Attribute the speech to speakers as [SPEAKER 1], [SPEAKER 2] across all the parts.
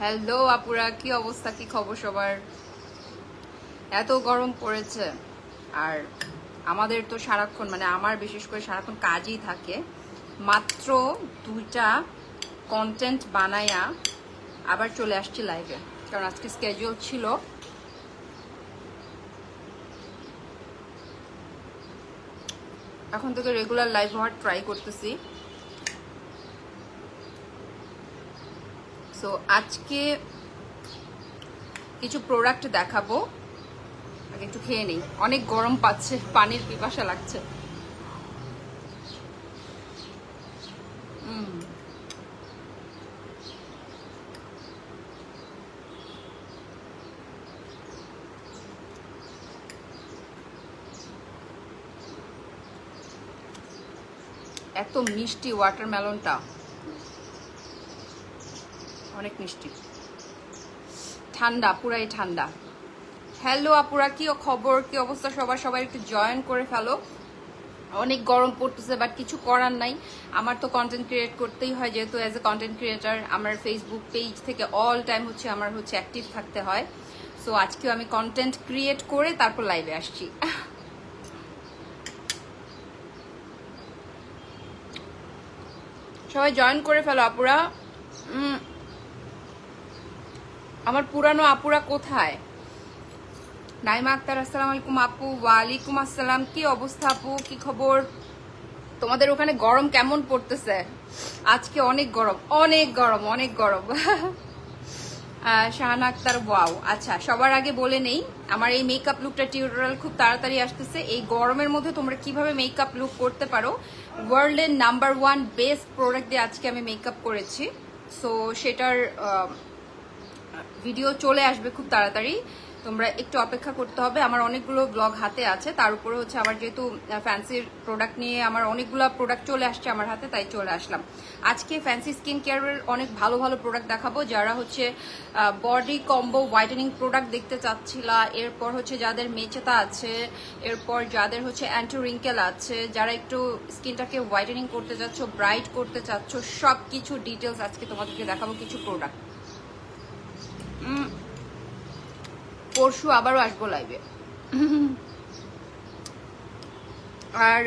[SPEAKER 1] Hello আপুরা, কি অবস্থা, কি খবর সবার? এত গরম পড়েছে আর আমাদের তো সারাক্ষণ মানে আমার বিশেষ করে সারাক্ষণ কাজই থাকে। মাত্র 2টা কন্টেন্ট বানায়া আবার চলে আসছি লাইভে, কারণ আজকে স্কেডিউল ছিল। এখন থেকে রেগুলার লাইভ হওয়ার ট্রাই করতেছি। সো আজকে কিছু প্রোডাক্ট দেখাবো, আগে একটু খেয়ে নেই, অনেক গরম পাচ্ছে, পানির পিপাসা লাগছে। এত মিষ্টি ওয়াটারমেলনটা, অনেক মিষ্টি, ঠান্ডা, পুরাই ঠান্ডা। হ্যালো আপুরা, কি খবর, কি অবস্থা সবার? সবাই একটু জয়েন করে ফেলো। অনেক গরম পড়তেছে, বাট কিছু করার নাই, আমার তো কন্টেন্ট ক্রিয়েট করতেই হয়, যেহেতু অ্যাজ এ কন্টেন্ট ক্রিয়েটার আমার ফেসবুক পেজ থেকে অল টাইম আমার অ্যাক্টিভ থাকতে হয়। সো আজকেও আমি কন্টেন্ট ক্রিয়েট করে তারপর লাইভে আসছি। সবাই জয়েন করে ফেলো আপুরা। আমার পুরানো আপুরা কোথায়? নাইমা আক্তার, আসসালামু আলাইকুম আপু। ওয়ালাইকুম আসসালাম, কি অবস্থা আপু, কি খবর? তোমাদের ওখানে গরম কেমন পড়তেছে? আজকে অনেক গরম, অনেক গরম, অনেক গরম। শাহানা আক্তার, ওয়াও। আচ্ছা, সবার আগে বলে নেই, আমার এই মেকআপ লুকটা টিউটোরিয়াল খুব তাড়াতাড়ি আসতেছে। এই গরমের মধ্যে তোমরা কিভাবে মেকআপ লুক করতে পারো, ওয়ার্ল্ডের নাম্বার 1 বেস্ট প্রোডাক্ট দিয়ে আজকে আমি মেকআপ করেছি। সো সেটার ভিডিও চলে আসবে খুব তাড়াতাড়ি, তোমরা একটু অপেক্ষা করতে হবে। আমার অনেকগুলো ব্লগ হাতে আছে, তার উপরে আমার যেহেতু ফ্যান্সির প্রোডাক্ট নিয়ে আমার অনেকগুলো প্রোডাক্ট চলে আসছে আমার হাতে, তাই চলে আসলাম। আজকে ফ্যান্সি স্কিন কেয়ারের অনেক ভালো ভালো প্রোডাক্ট দেখাবো। যারা বডি কম্বো হোয়াইটেনিং প্রোডাক্ট দেখতে চাচ্ছিলা, এরপর যাদের মেচেতা আছে, এরপর যাদের অ্যান্টি রিঙ্কেল আছে, যারা একটু স্কিনটাকে হোয়াইটেনিং করতে চাচ্ছ, ব্রাইট করতে চাচ্ছ, সব কিছু ডিটেলস আজকে তোমাদেরকে দেখাবো। কিছু প্রোডাক্ট পরশু আবারও আসবো লাইভে। আর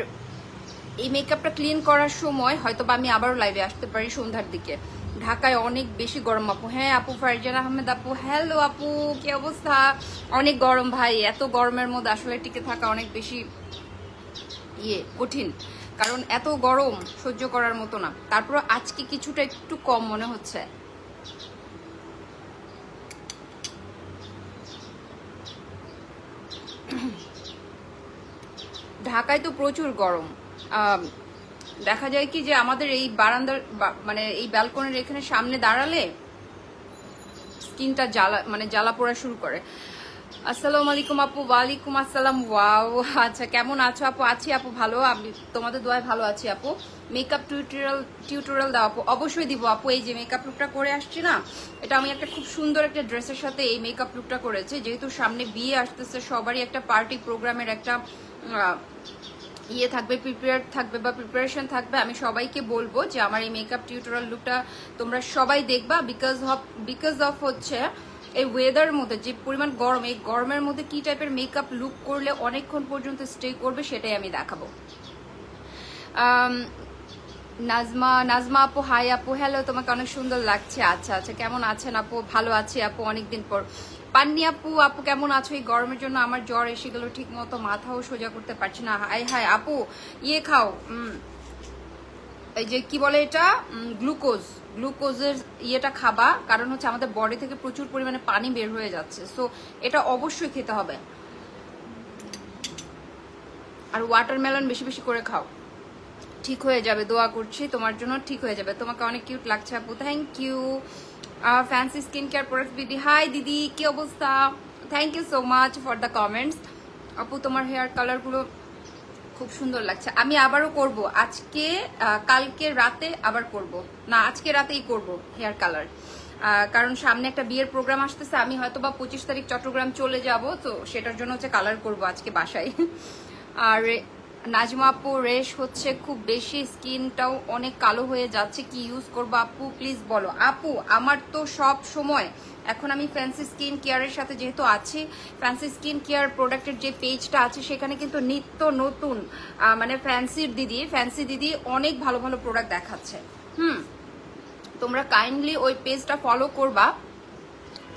[SPEAKER 1] এই মেকআপটা ক্লিন করার সময় হয়তো আমি আবারও লাইভে আসতে পারি সন্ধ্যার দিকে। ঢাকায় অনেক বেশি গরম আপু। হ্যাঁ আপু, ফারজান আহমেদ আপু, হ্যালো আপু, কি অবস্থা? অনেক গরম ভাই, এত গরমের মধ্যে আসলে টিকে থাকা অনেক বেশি কঠিন, কারণ এত গরম সহ্য করার মতো না। তারপর আজকে কিছুটা একটু কম মনে হচ্ছে। ঢাকায় তো প্রচুর গরম। দেখা যায় কি যে আমাদের এই বারান্দার মানে এই ব্যালকনির এখানে সামনে দাঁড়ালে স্কিনটা জ্বালা পোড়া শুরু করে। আসসালামু আলাইকুম আপু। ওয়ালাইকুম আসসালাম, ওয়াও। আচ্ছা, কেমন আছো আপু? আছি আপু, ভালো, আমি তোমাদের দোয়ায় ভালো আছি আপু। মেকআপ টিউটোরিয়াল দাও আপু। অবশ্যই দিব আপু। এই যে মেকআপ লুকটা করে আসছি না, এটা আমি একটা খুব সুন্দর একটা ড্রেসের সাথে এই মেকআপ লুকটা করেছি। যেহেতু সামনে বিয়ে আসতেছে, সবারই একটা পার্টি প্রোগ্রামের একটা থাকবে, প্রিপেয়ার্ড থাকবে বা প্রিপারেশন থাকবে। আমি সবাইকে বলবো যে আমার এই মেকআপ টিউটোরিয়াল লুকটা তোমরা সবাই দেখবা, বিকজ অফ এই ওয়েদার মধ্যে যে পরিমাণ গরম, এই গরমের মধ্যে কি টাইপের মেকআপ লুক করলে অনেকক্ষণ পর্যন্ত স্টে করবে সেটাই আমি দেখাবো। নাজমা আপু, হাই আপু, হ্যালো, তোমাকে অনেক সুন্দর লাগছে। আচ্ছা আচ্ছা, কেমন আছেন আপু? ভালো আছি আপু, অনেকদিন পর। পান্নি আপু, আপু কেমন আছো? এই গরমের জন্য আমার জ্বর এসে গেল, ঠিক মতো মাথাও সোজা করতে পারছি না। হাই হাই আপু, খাও, এই যে কি বলে এটা, গ্লুকোজের ইয়েটা খাবা, কারণ আমাদের বডি থেকে প্রচুর পরিমাণে পানি বের হয়ে যাচ্ছে। সো এটা অবশ্যই খেতে হবে। আর ওয়াটারমেলন বেশি বেশি করে খাও, ঠিক হয়ে যাবে, দোয়া করছি তোমার জন্য, ঠিক হয়ে যাবে। তোমাকে অনেক কিউট লাগছে আপু, thank you. Fancy skin care product দিদি, হাই দিদি, কি অবস্থা? Thank you so much for the comments. আপু তোমার হেয়ার কালারগুলো খুব সুন্দর লাগছে। আমি আবারও করব আজকে, কালকে রাতে আবার করব, না আজকে রাতেই করব হেয়ার কালার, কারণ সামনে একটা বিয়ের প্রোগ্রাম আসতেছে। আমি হয়তো বা 25 তারিখ চট্টগ্রাম চলে যাব, তো সেটার জন্য কালার করব আজকে বাসায়। আর নাজমা আপু রেশ হচ্ছে খুব বেশি, স্কিনটাও অনেক কালো হয়ে যাচ্ছে, কি ইউজ করবো আপু প্লিজ বলো। আপু আমার তো সব সময়, এখন আমি ফ্যান্সি স্কিন কেয়ারের সাথে যেহেতু আছি, ফ্যান্সি স্কিন কেয়ার প্রোডাক্টের যে পেজটা আছে সেখানে কিন্তু নিত্য নতুন মানে ফ্যান্সি দিদি অনেক ভালো ভালো প্রোডাক্ট দেখাচ্ছে। তোমরা কাইন্ডলি ওই পেজটা ফলো করবা।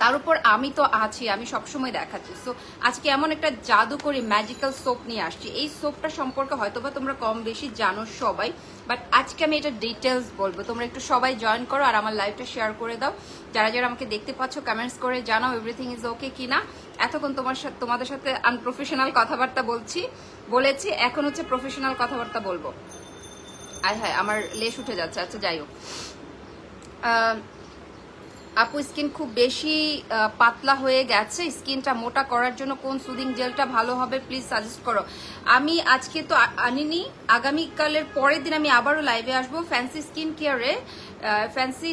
[SPEAKER 1] তার উপর আমি তো আছি, আমি সবসময় দেখাচ্ছি। সো আজকে এমন একটা জাদুকরি ম্যাজিক্যাল সোপ নিয়ে আসছি। এই সোপটা সম্পর্কে হয়তোবা তোমরা কম বেশি জানো সবাই, বাট আজকে আমি এটা ডিটেলস বলবো। তোমরা একটু সবাই জয়েন করো আর আমার লাইভটা শেয়ার করে দাও। যারা যারা আমাকে দেখতে পাচ্ছ কমেন্টস করে জানাও এভরিথিং ইজ ওকে কিনা। এতক্ষণ তোমাদের সাথে আনপ্রফেশনাল কথাবার্তা বলেছি, এখন হচ্ছে প্রফেশনাল কথাবার্তা বলবো। আয় হায় আমার লেশ উঠে যাচ্ছে। আচ্ছা যাই হোক, আপু স্কিন খুব বেশি পাতলা হয়ে গেছে, স্কিনটা মোটা করার জন্য কোন সুদিং জেলটা ভালো হবে প্লিজ সাজেস্ট করো। আমি আজকে তো আনিনি, আগামীকালের পরের দিন আমি আবারও লাইভে আসবো। ফ্যান্সি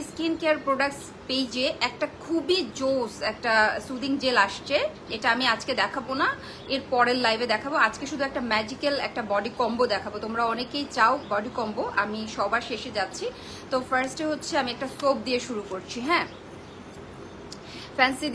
[SPEAKER 1] স্কিন কেয়ার প্রোডাক্টস পেজে একটা খুবই জোস একটা সুদিং জেল আসছে, এটা আমি আজকে দেখাবো না, এর পরের লাইভে দেখাবো। আজকে শুধু একটা ম্যাজিক্যাল একটা বডি কম্বো দেখাবো। তোমরা অনেকেই চাও বডি কম্বো, আমি সবার শেষে যাচ্ছি। তো ফার্স্টে হচ্ছে আমি একটা সোপ দিয়ে শুরু করছি। হ্যাঁ ফ্যান্সি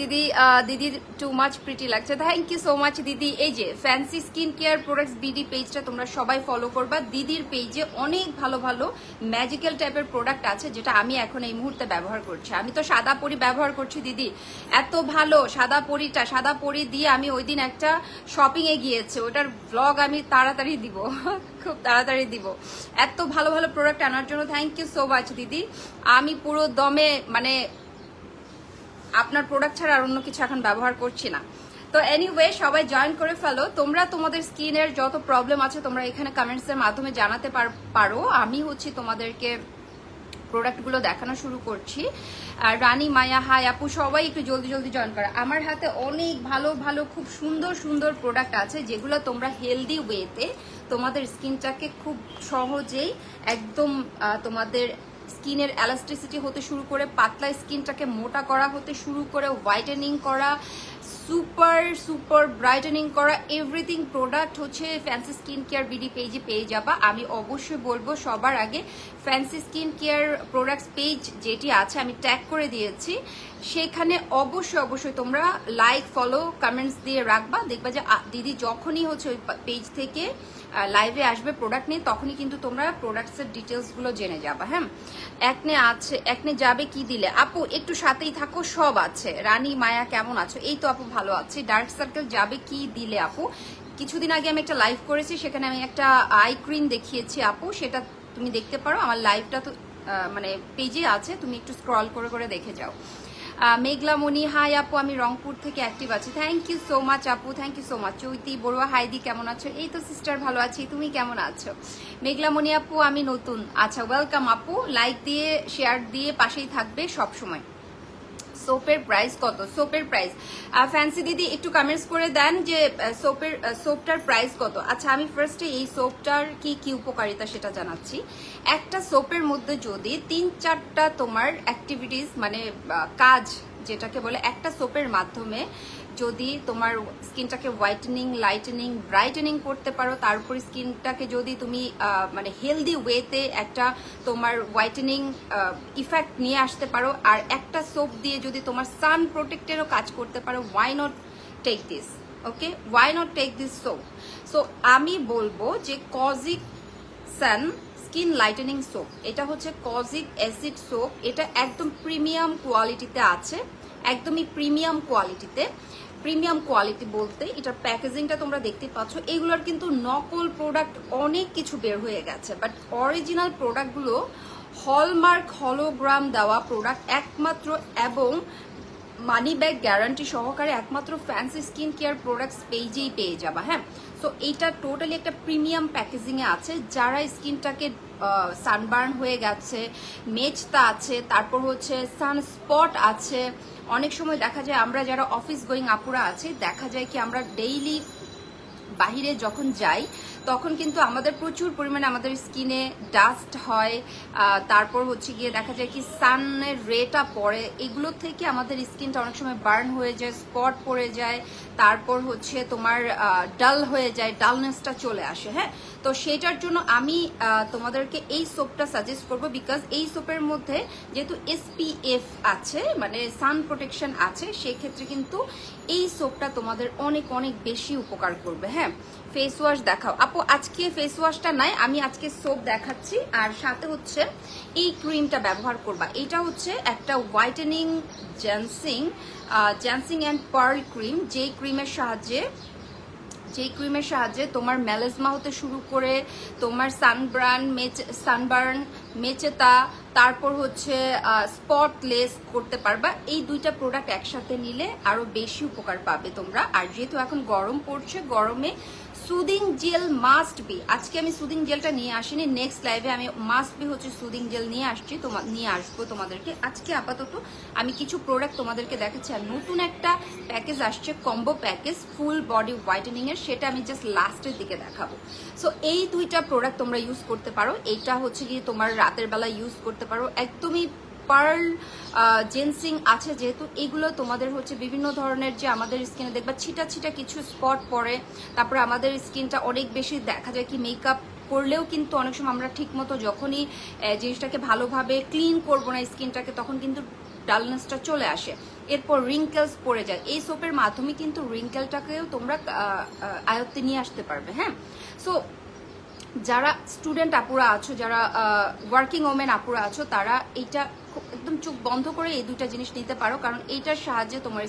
[SPEAKER 1] দিদি টু মাচ প্রিটি লাগছে, থ্যাংক ইউ সো মাচ দিদি। এই যে fancy skin care products BD পেজটা তোমরা সবাই ফলো করবা। দিদির পেজে অনেক ভালো ভালো ম্যাজিক্যাল টাইপের প্রোডাক্ট আছে যেটা আমি এখন এই মুহূর্তে ব্যবহার করছি। আমি তো সাদা পরি ব্যবহার করছি দিদি, এত ভালো সাদা পরি দিয়ে আমি ওই দিন একটা শপিং এ গিয়েছি, ওটার ব্লগ আমি তাড়াতাড়ি দিব, খুব তাড়াতাড়ি দিব। এত ভালো ভালো প্রোডাক্ট আনার জন্য থ্যাংক ইউ সো মাচ দিদি। আমি পুরো দমে মানে আপনার প্রোডাক্ট ছাড়া আর অন্য কিছু এখন ব্যবহার করছি না। তো এনিওয়ে সবাই জয়েন করে ফেলো। তোমরা তোমাদের স্কিনের যত প্রবলেম আছে তোমরা এখানে কমেন্টসের মাধ্যমে জানাতে পারো। আমি হচ্ছে তোমাদেরকে প্রোডাক্টগুলো দেখানো শুরু করছি। আর রানী মায়া হাই আপু, সবাই একটু জলদি জলদি জয়েন করো। আমার হাতে অনেক ভালো ভালো খুব সুন্দর সুন্দর প্রোডাক্ট আছে যেগুলো তোমরা হেলদি ওয়েতে তোমাদের স্কিনটাকে খুব সহজেই একদম তোমাদের স্কিনের এলাস্টিসিটি হতে শুরু করে পাতলা স্কিনটাকে মোটা করা হতে শুরু করে হোয়াইটেনিং করা, সুপার ব্রাইটেনিং করা, এভরিথিং প্রোডাক্ট হচ্ছে ফ্যান্সি স্কিন কেয়ার বিডি পেজে পেয়ে যাবা। আমি অবশ্যই বলবো সবার আগে fancy skin care products page যেটি আছে আমি ট্যাগ করে দিয়েছি, সেখানে অবশ্যই তোমরা লাইক ফলো কমেন্টস দিয়ে রাখবা। দেখবা যে দিদি যখনই হচ্ছে ওই পেজ থেকে লাইভে আসবে প্রোডাক্ট নিয়ে তখনই কিন্তু তোমরা প্রোডাক্টসের ডিটেলসগুলো জেনে যাবা। হ্যাঁ একনে যাবে কি দিলে আপু, একটু সাথেই থাকো, সব আছে। রানী মায়া কেমন আছো? এই তো আপু ভালো আছি। ডার্ক সার্কেল যাবে কি দিলে আপু, কিছুদিন আগে আমি একটা লাইভ করেছি, সেখানে আমি একটা আই ক্রিম দেখিয়েছি আপু, সেটা তুমি দেখতে পারো। আমার লাইভটা তো মানে পেজে আছে, তুমি একটু স্ক্রল করে দেখে যাও। মেঘলামণি হাই আপু, আমি রংপুর থেকে অ্যাক্টিভ আছি, থ্যাংক ইউ সো মাচ আপু, থ্যাংক ইউ সো মাচ। চৈতি বড়ুয়া হাইদি কেমন আছো? এই তো সিস্টার ভালো আছি, তুমি কেমন আছো? মেঘলামণি আপু আমি নতুন, আচ্ছা ওয়েলকাম আপু। লাইক দিয়ে শেয়ার দিয়ে পাশেই থাকবে সব সময়। সোপের প্রাইস কত? সোপের প্রাইস ফ্যান্সি দিদি একটু কমেন্টস করে দেন যে সোপটার প্রাইস কত। আচ্ছা আমি ফার্স্টে এই সোপটার কি উপকারিতা সেটা জানাচ্ছি। একটা সোপের মধ্যে যদি 3-4টা তোমার অ্যাক্টিভিটিস মানে কাজ যেটাকে বলে, একটা সোপের মাধ্যমে যদি তোমার স্কিনটাকে হোয়াইটেনিং, লাইটেনিং, ব্রাইটেনিং করতে পারো, তারপর স্কিনটাকে যদি তুমি মানে হেলদি ওয়েতে একটা তোমার হোয়াইটেনিং ইফেক্ট নিয়ে আসতে পারো, আর একটা সোপ দিয়ে যদি তোমার সান প্রোটেক্টেরও কাজ করতে পারো, why not take this, okay, why not take this soap. So আমি বলবো যে kojic san skin lightening soap, এটা হচ্ছে কজিক অ্যাসিড সোপ, এটা একদম প্রিমিয়াম কোয়ালিটিতে আছে, একদমই প্রিমিয়াম কোয়ালিটিতে। প্রিমিয়াম কোয়ালিটি বলতে এটার প্যাকেজিংটা তোমরা দেখতে পাচ্ছ, এগুলোর কিন্তু নকল প্রোডাক্ট অনেক কিছু বের হয়ে গেছে, বাট অরিজিনাল প্রোডাক্টগুলো হলমার্ক হলোগ্রাম দেওয়া প্রোডাক্ট একমাত্র, এবং মানি ব্যাক গ্যারান্টি সহকারে একমাত্র ফ্যান্সি স্কিন কেয়ার প্রোডাক্টস পেজেই পেয়ে যাবা। হ্যাঁ সো এইটা টোটালি একটা প্রিমিয়াম প্যাকেজিংয়ে আছে। যারা স্কিনটাকে সানবার্ন হয়ে গেছে, মেচতা আছে, তারপর হচ্ছে সানস্পট আছে, অনেক সময় দেখা যায় আমরা যারা অফিস গোয়িং আপুরা আছে দেখা যায় কি আমরা ডেইলি বাহিরে যখন যাই তখন কিন্তু আমাদের প্রচুর পরিমাণে আমাদের স্কিনে ডাস্ট হয়, তারপর হচ্ছে গিয়ে দেখা যায় কি সানের রেটা পড়ে, এগুলো থেকে আমাদের স্কিনটা অনেক সময় বার্ন হয়ে যায়, স্পট পড়ে যায়, তারপর হচ্ছে তোমার ডাল হয়ে যায়, ডালনেসটা চলে আসে। হ্যাঁ, তো সেটার জন্য আমি তোমাদেরকে এই সোপটা সাজেস্ট করব, বিকজ এই সোপের মধ্যে যেহেতু SPF আছে, মানে সান প্রোটেকশন আছে, সেক্ষেত্রে কিন্তু এই সোপটা তোমাদের অনেক অনেক বেশি উপকার করবে। হ্যাঁ, ফেস ওয়াশ দেখাও আপু। আজকে ফেস ওয়াশটা নাই, আমি আজকে সোপ দেখাচ্ছি, আর সাথে হচ্ছে এই ক্রিমটা ব্যবহার করবা। এটা হচ্ছে একটা whitening ginseng and pearl cream, যেই ক্রিমের সাহায্যে তোমার মেলাজমা হতে শুরু করে তোমার সানবার্ন, মেচেতা, তারপর হচ্ছে স্পটলেস করতে পারবা। এই দুইটা প্রোডাক্ট একসাথে নিলে আরো বেশি উপকার পাবে তোমরা। আর যেহেতু এখন গরম পড়ছে, গরমে সুদিং জেল মাস্ট বি। আজকে আমি সুদিং জেলটা নিয়ে আসিনি, নেক্সট লাইভে আমি মাস্ট বি হচ্ছে সুদিং জেল নিয়ে আসবো তোমাদেরকে। আজকে আপাতত আমি কিছু প্রোডাক্ট তোমাদেরকে দেখাচ্ছি, আর নতুন একটা প্যাকেজ আসছে, combo package full body whitening এর, সেটা আমি জাস্ট লাস্টের দিকে দেখাবো। সো এই দুইটা প্রোডাক্ট তোমরা ইউজ করতে পারো। এটা হচ্ছে গিয়ে তোমার রাতের বেলা ইউজ করতে পারো, একদমই পার্ল জেন্সিং আছে যেহেতু, এগুলো তোমাদের হচ্ছে বিভিন্ন ধরনের যে আমাদের স্কিনে দেখবা ছিটা ছিটা কিছু স্পট পড়ে, তারপরে আমাদের স্কিনটা অনেক বেশি দেখা যায় কি মেকআপ করলেও কিন্তু অনেক সময় আমরা ঠিক মতো যখনই জিনিসটাকে ভালোভাবে ক্লিন করবো না স্কিনটাকে, তখন কিন্তু ডালনেসটা চলে আসে, এরপর রিঙ্কেলস পড়ে যায়। এই সোপের মাধ্যমে কিন্তু রিঙ্কেলটাকেও তোমরা আয়ত্তে নিয়ে আসতে পারবে। হ্যাঁ, সো যারা স্টুডেন্ট আপুরা আছো, যারা ওয়ার্কিং ওমেন আপুরা আছো, তারা এইটা একদম চোখ বন্ধ করে এই দুইটা জিনিস নিতে পারো, কারণ এইটার সাহায্যে তোমার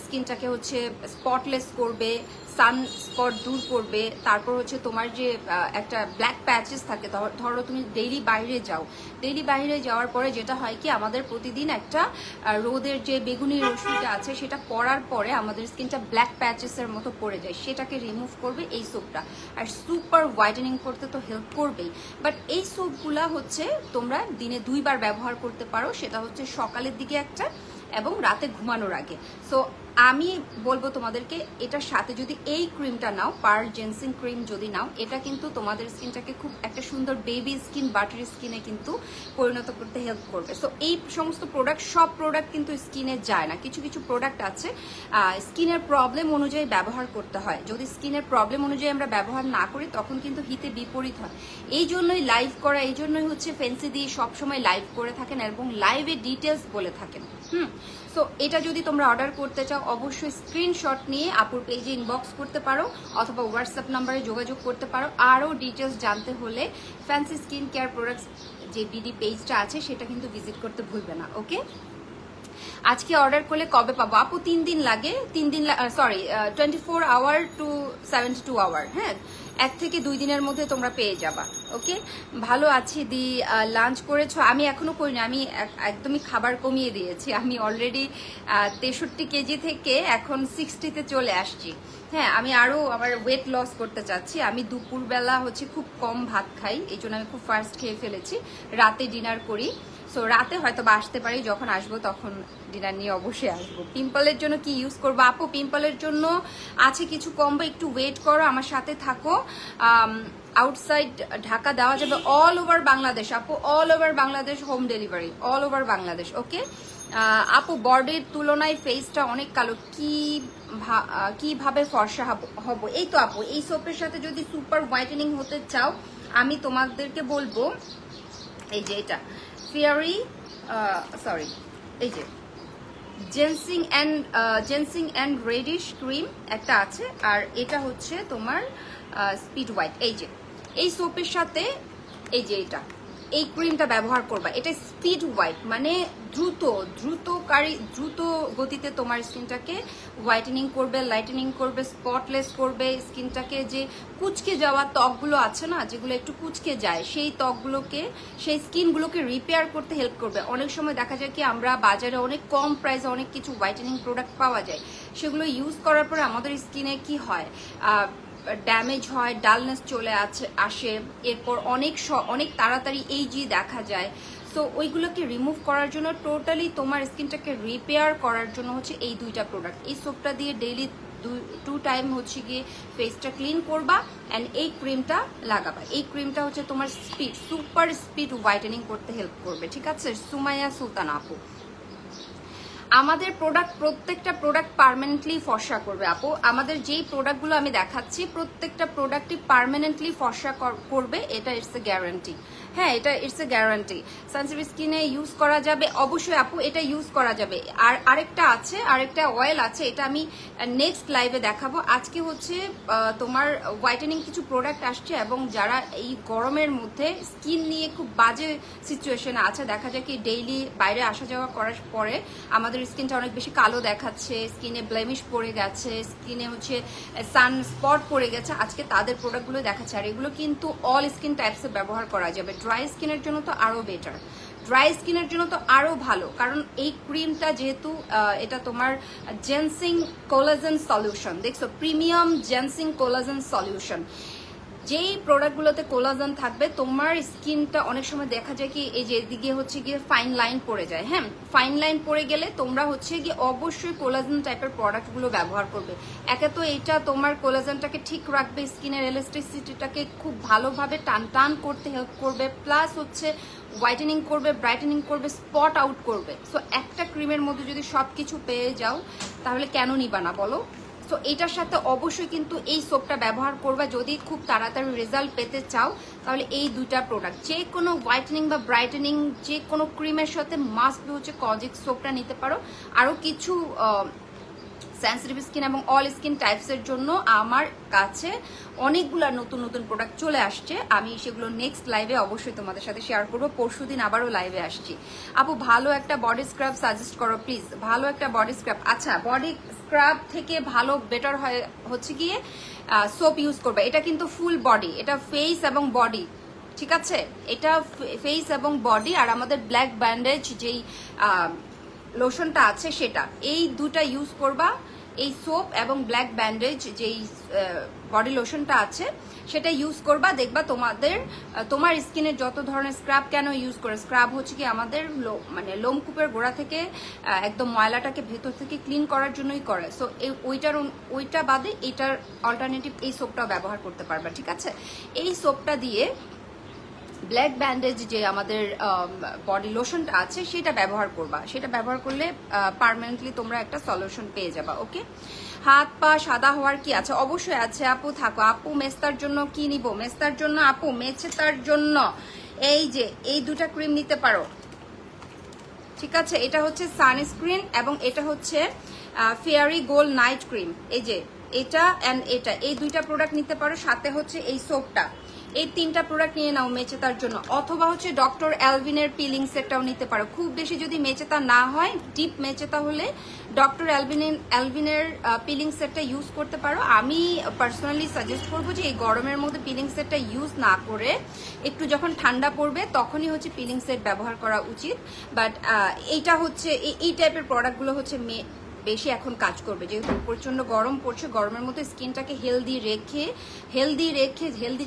[SPEAKER 1] স্কিনটাকে হচ্ছে স্পটলেস করবে, সান স্পট দূর করবে। তারপর হচ্ছে তোমার যে একটা ব্ল্যাক প্যাচেস থাকে, ধরো তুমি ডেইলি বাইরে যাওয়ার পরে যেটা হয় কি আমাদের প্রতিদিন একটা রোদের যে বেগুনি রশ্মিটা আছে সেটা পড়ার পরে আমাদের স্কিনটা ব্ল্যাক প্যাচেসের মতো পড়ে যায়, সেটাকে রিমুভ করবে এই সোপটা। আর সুপার হোয়াইটেনিং করতে তো হেল্প করবেই, বাট এই সোপগুলা হচ্ছে তোমরা দিনে 2 বার ব্যবহার করতে পারো, সেটা হচ্ছে সকালের দিকে একটা এবং রাতে ঘুমানোর আগে। সো আমি বলবো তোমাদেরকে এটার সাথে যদি এই ক্রিমটা নাও, পার্ল জেন্সিং ক্রিম যদি নাও, এটা কিন্তু তোমাদের স্কিনটাকে খুব একটা সুন্দর বেবি স্কিন, বাটারি স্কিনে কিন্তু পরিণত করতে হেল্প করবে। সো এই সমস্ত প্রোডাক্ট, সব প্রোডাক্ট কিন্তু স্কিনে যায় না, কিছু কিছু প্রোডাক্ট আছে স্কিনের প্রবলেম অনুযায়ী ব্যবহার করতে হয়। যদি স্কিনের প্রবলেম অনুযায়ী আমরা ব্যবহার না করি তখন কিন্তু হিতে বিপরীত হয়। এই জন্যই লাইভ করা, এই জন্যই হচ্ছে ফেন্সি দিয়ে সবসময় লাইভ করে থাকেন এবং লাইভে ডিটেলস বলে থাকেন। সো এটা যদি তোমরা অর্ডার করতে চাও অবশ্যই স্ক্রিনশট নিয়ে আপুর পেজে ইনবক্স করতে পারো অথবা হোয়াটসঅ্যাপ নাম্বারে যোগাযোগ করতে পারো। আরও ডিটেলস জানতে হলে ফ্যান্সি স্কিন কেয়ার প্রোডাক্টস যে বিডি পেজটা আছে সেটা কিন্তু ভিজিট করতে ভুলবে না। ওকে, আজকে অর্ডার করলে কবে পাবো আপু? 3 দিন লাগে, 24 আওয়ার টু 72 আওয়ার। হ্যাঁ, 1 থেকে 2 দিনের মধ্যে তোমরা পেয়ে যাবা। ওকে, ভালো আছি দি। লাঞ্চ করেছো? আমি এখনো করিনি, আমি একদমই খাবার কমিয়ে দিয়েছি। আমি অলরেডি 63 কেজি থেকে এখন 60-তে চলে আসছি। হ্যাঁ, আমি আরো আমার ওয়েট লস করতে চাচ্ছি। আমি দুপুরবেলা হচ্ছে খুব কম ভাত খাই, এই জন্য আমি খুব ফাস্ট খেয়ে ফেলেছি, রাতে ডিনার করি। সো রাতে হয়তো বা আসতে পারি, যখন আসবো তখন ডিনার নিয়ে অবশ্যই আসবো। পিম্পলের জন্য কি ইউজ করবো আপু? পিম্পলের জন্য আছে কিছু কম্বো, একটু ওয়েট করো, আমার সাথে থাকো। আউটসাইড ঢাকা দেওয়া যাবে, অল ওভার বাংলাদেশ আপু, all over Bangladesh home delivery, all over Bangladesh. Okay আপু, বডির তুলনায় ফেসটা অনেক কালো, কিভাবে ফর্সা হব? এই তো আপু, এই সোপের সাথে যদি সুপার হোয়াইটেনিং হতে চাও আমি তোমাদেরকে বলবো এই যে এটা ফেয়ারি এই যে জেন্সিং অ্যান্ড রেডিশ ক্রিম একটা আছে, আর এটা হচ্ছে তোমার স্পিড হোয়াইট। এই সোপের সাথে এই যে এই ক্রিমটা ব্যবহার করবা। এটা স্পিড হোয়াইট মানে দ্রুত গতিতে তোমার স্কিনটাকে হোয়াইটেনিং করবে, লাইটেনিং করবে, স্পটলেস করবে। স্কিনটাকে যে কুচকে যাওয়া ত্বকগুলো আছে না, যেগুলো একটু কুচকে যায়, সেই স্কিনগুলোকে রিপেয়ার করতে হেল্প করবে। অনেক সময় দেখা যায় কি আমরা বাজারে অনেক কম প্রাইসে অনেক কিছু হোয়াইটেনিং প্রোডাক্ট পাওয়া যায়, সেগুলো ইউজ করার পরে আমাদের স্কিনে কি হয়, ড্যামেজ হয়, ডালনেস চলে আসে, এরপর অনেক তাড়াতাড়ি এইজি দেখা যায়। সো ওইগুলোকে রিমুভ করার জন্য, টোটালি তোমার স্কিনটাকে রিপেয়ার করার জন্য হচ্ছে এই দুইটা প্রোডাক্ট। এই সোপটা দিয়ে ডেইলি টু টাইম হচ্ছে গিয়ে ফেসটা ক্লিন করবা অ্যান্ড এই ক্রিমটা লাগাবা। এই ক্রিমটা হচ্ছে তোমার সুপার স্পিড হোয়াইটেনিং করতে হেল্প করবে, ঠিক আছে? সুমাইয়া সুলতান আপু, আমাদের প্রত্যেকটা প্রোডাক্ট পার্মানেন্টলি ফর্সা করবে আপু। আমাদের যেই প্রোডাক্টগুলো আমি দেখাচ্ছি প্রত্যেকটা প্রোডাক্টই পার্মানেন্টলি ফর্সা করবে, এটা ইটস এ গ্যারান্টি। হ্যাঁ, এটা ইটস এ গ্যারান্টি। সানসিল্ক স্কিনে ইউজ করা যাবে অবশ্যই আপু, এটা ইউজ করা যাবে। আর আরেকটা অয়েল আছে, এটা আমি নেক্সট লাইভে দেখাবো। আজকে হচ্ছে তোমার হোয়াইটেনিং কিছু প্রোডাক্ট আসছে, এবং যারা এই গরমের মধ্যে স্কিন নিয়ে খুব বাজে সিচুয়েশনে আছে, দেখা যায় কি ডেইলি বাইরে আসা যাওয়া করার পরে আমাদের স্কিনটা অনেক বেশি কালো দেখাচ্ছে, স্কিনে ব্লেমিশ পড়ে গেছে, স্কিনে হচ্ছে সান স্পট পড়ে গেছে, আজকে তাদের প্রোডাক্টগুলো দেখাচ্ছে। আর এগুলো কিন্তু অল স্কিন টাইপসে ব্যবহার করা যাবে। ড্রাই স্কিনের জন্য তো আরো বেটার, ড্রাই স্কিনের জন্য তো আরো ভালো, কারণ এই ক্রিমটা যেহেতু এটা তোমার জেনসিং কোলাজেন সলিউশন, দেখছো, প্রিমিয়াম জেনসিং কোলাজেন সলিউশন। যেই প্রোডাক্টগুলোতে কোলাজেন থাকবে তোমার স্কিনটা অনেক সময় দেখা যায় কি এই যে এদিকে হচ্ছে গিয়ে ফাইন লাইন পড়ে যায়। হ্যাঁ, ফাইন লাইন পড়ে গেলে তোমরা হচ্ছে গিয়ে অবশ্যই কোলাজেন টাইপের প্রোডাক্টগুলো ব্যবহার করবে। একে তো এটা তোমার কোলাজেনটাকে ঠিক রাখবে, স্কিনের এলাস্টিসিটিটাকে খুব ভালোভাবে টান করতে হেল্প করবে, প্লাস হচ্ছে হোয়াইটেনিং করবে, ব্রাইটেনিং করবে, স্পট আউট করবে। সো একটা ক্রিমের মধ্যে যদি সবকিছু পেয়ে যাও তাহলে কেন নিবা না বলো? সো এটার সাথে অবশ্যই কিন্তু এই সোপটা ব্যবহার করবা যদি খুব তাড়াতাড়ি রেজাল্ট পেতে চাও, তাহলে এই দুইটা প্রোডাক্ট যে কোনো হোয়াইটেনিং বা ব্রাইটেনিং যে কোনো ক্রিমের সাথে মাস্ট হচ্ছে কজিক সোপটা নিতে পারো। আরও কিছু সেনসিটিভ স্কিন এবং অল স্কিন টাইপসের জন্য আমার কাছে অনেকগুলো নতুন নতুন প্রোডাক্ট চলে আসছে, আমি সেগুলো নেক্সট লাইভে অবশ্যই তোমাদের সাথে শেয়ার করবো। পরশুদিন আবারও লাইভে আসছি। আপু ভালো একটা বডি স্ক্রাব সাজেস্ট করো প্লিজ। ভালো একটা বডি স্ক্রাব, আচ্ছা বডি স্ক্রাব থেকে ভালো বেটার হচ্ছে গিয়ে সোপ ইউজ করবে। এটা কিন্তু ফুল বডি, এটা ফেস এবং বডি, ঠিক আছে? এটা ফেস এবং বডি, আর আমাদের ব্ল্যাক ব্যান্ডেজ যেই লোশনটা আছে সেটা, এই দুটা ইউজ করবা। এই সোপ এবং ব্ল্যাক ব্যান্ডেজ যেই বডি লোশনটা আছে সেটা ইউজ করবা, দেখবা তোমার স্কিনের যত ধরনের স্ক্রাব কেন ইউজ করে, স্ক্রাব হচ্ছে কি আমাদের মানে লোমকূপের গোড়া থেকে একদম ময়লাটাকে ভেতর থেকে ক্লিন করার জন্যই করে। সো ওইটা বাদে এটার অল্টারনেটিভ এই সোপটাও ব্যবহার করতে পারবা, ঠিক আছে? এই সোপটা দিয়ে ব্ল্যাক ব্যান্ডেজ যে আমাদের বডি লোশনটা আছে সেটা ব্যবহার করবা। সেটা ব্যবহার করলে পার্মানেন্টলি তোমরা একটা সলিউশন পেয়ে যাবা। ওকে, হাত পা সাদা হওয়ার কি আছে? অবশ্যই আছে আপু, থাকো আপু। মেস্তার জন্য কি নিব? মেস্তার জন্য আপু, মেচেতার জন্য এই যে এই দুটা ক্রিম নিতে পারো, ঠিক আছে? এটা হচ্ছে সানস্ক্রিন এবং এটা হচ্ছে ফেয়ারি গোল্ড নাইট ক্রিম। এই যে এটা অ্যান্ড এটা, এই দুইটা প্রোডাক্ট নিতে পারো, সাথে হচ্ছে এই সোপটা। এই তিনটা প্রোডাক্ট নিয়ে নাও মেচেতার জন্য, অথবা হচ্ছে ডক্টর অ্যালভিনের পিলিং সেটটাও নিতে পারো। খুব বেশি যদি মেচেতা না হয়, ডিপ মেচেতা হলে ডক্টর অ্যালভিনের পিলিং সেটটা ইউজ করতে পারো। আমি পার্সোনালি সাজেস্ট করবো যে এই গরমের মধ্যে পিলিং সেটটা ইউজ না করে একটু যখন ঠান্ডা পড়বে তখনই হচ্ছে পিলিং সেট ব্যবহার করা উচিত। বাট এইটা হচ্ছে এই টাইপের প্রোডাক্টগুলো হচ্ছে বেশি এখন কাজ করবে, যেহেতু প্রচন্ড গরম পড়ছে। গরমের মধ্যে স্কিনটাকে হেলদি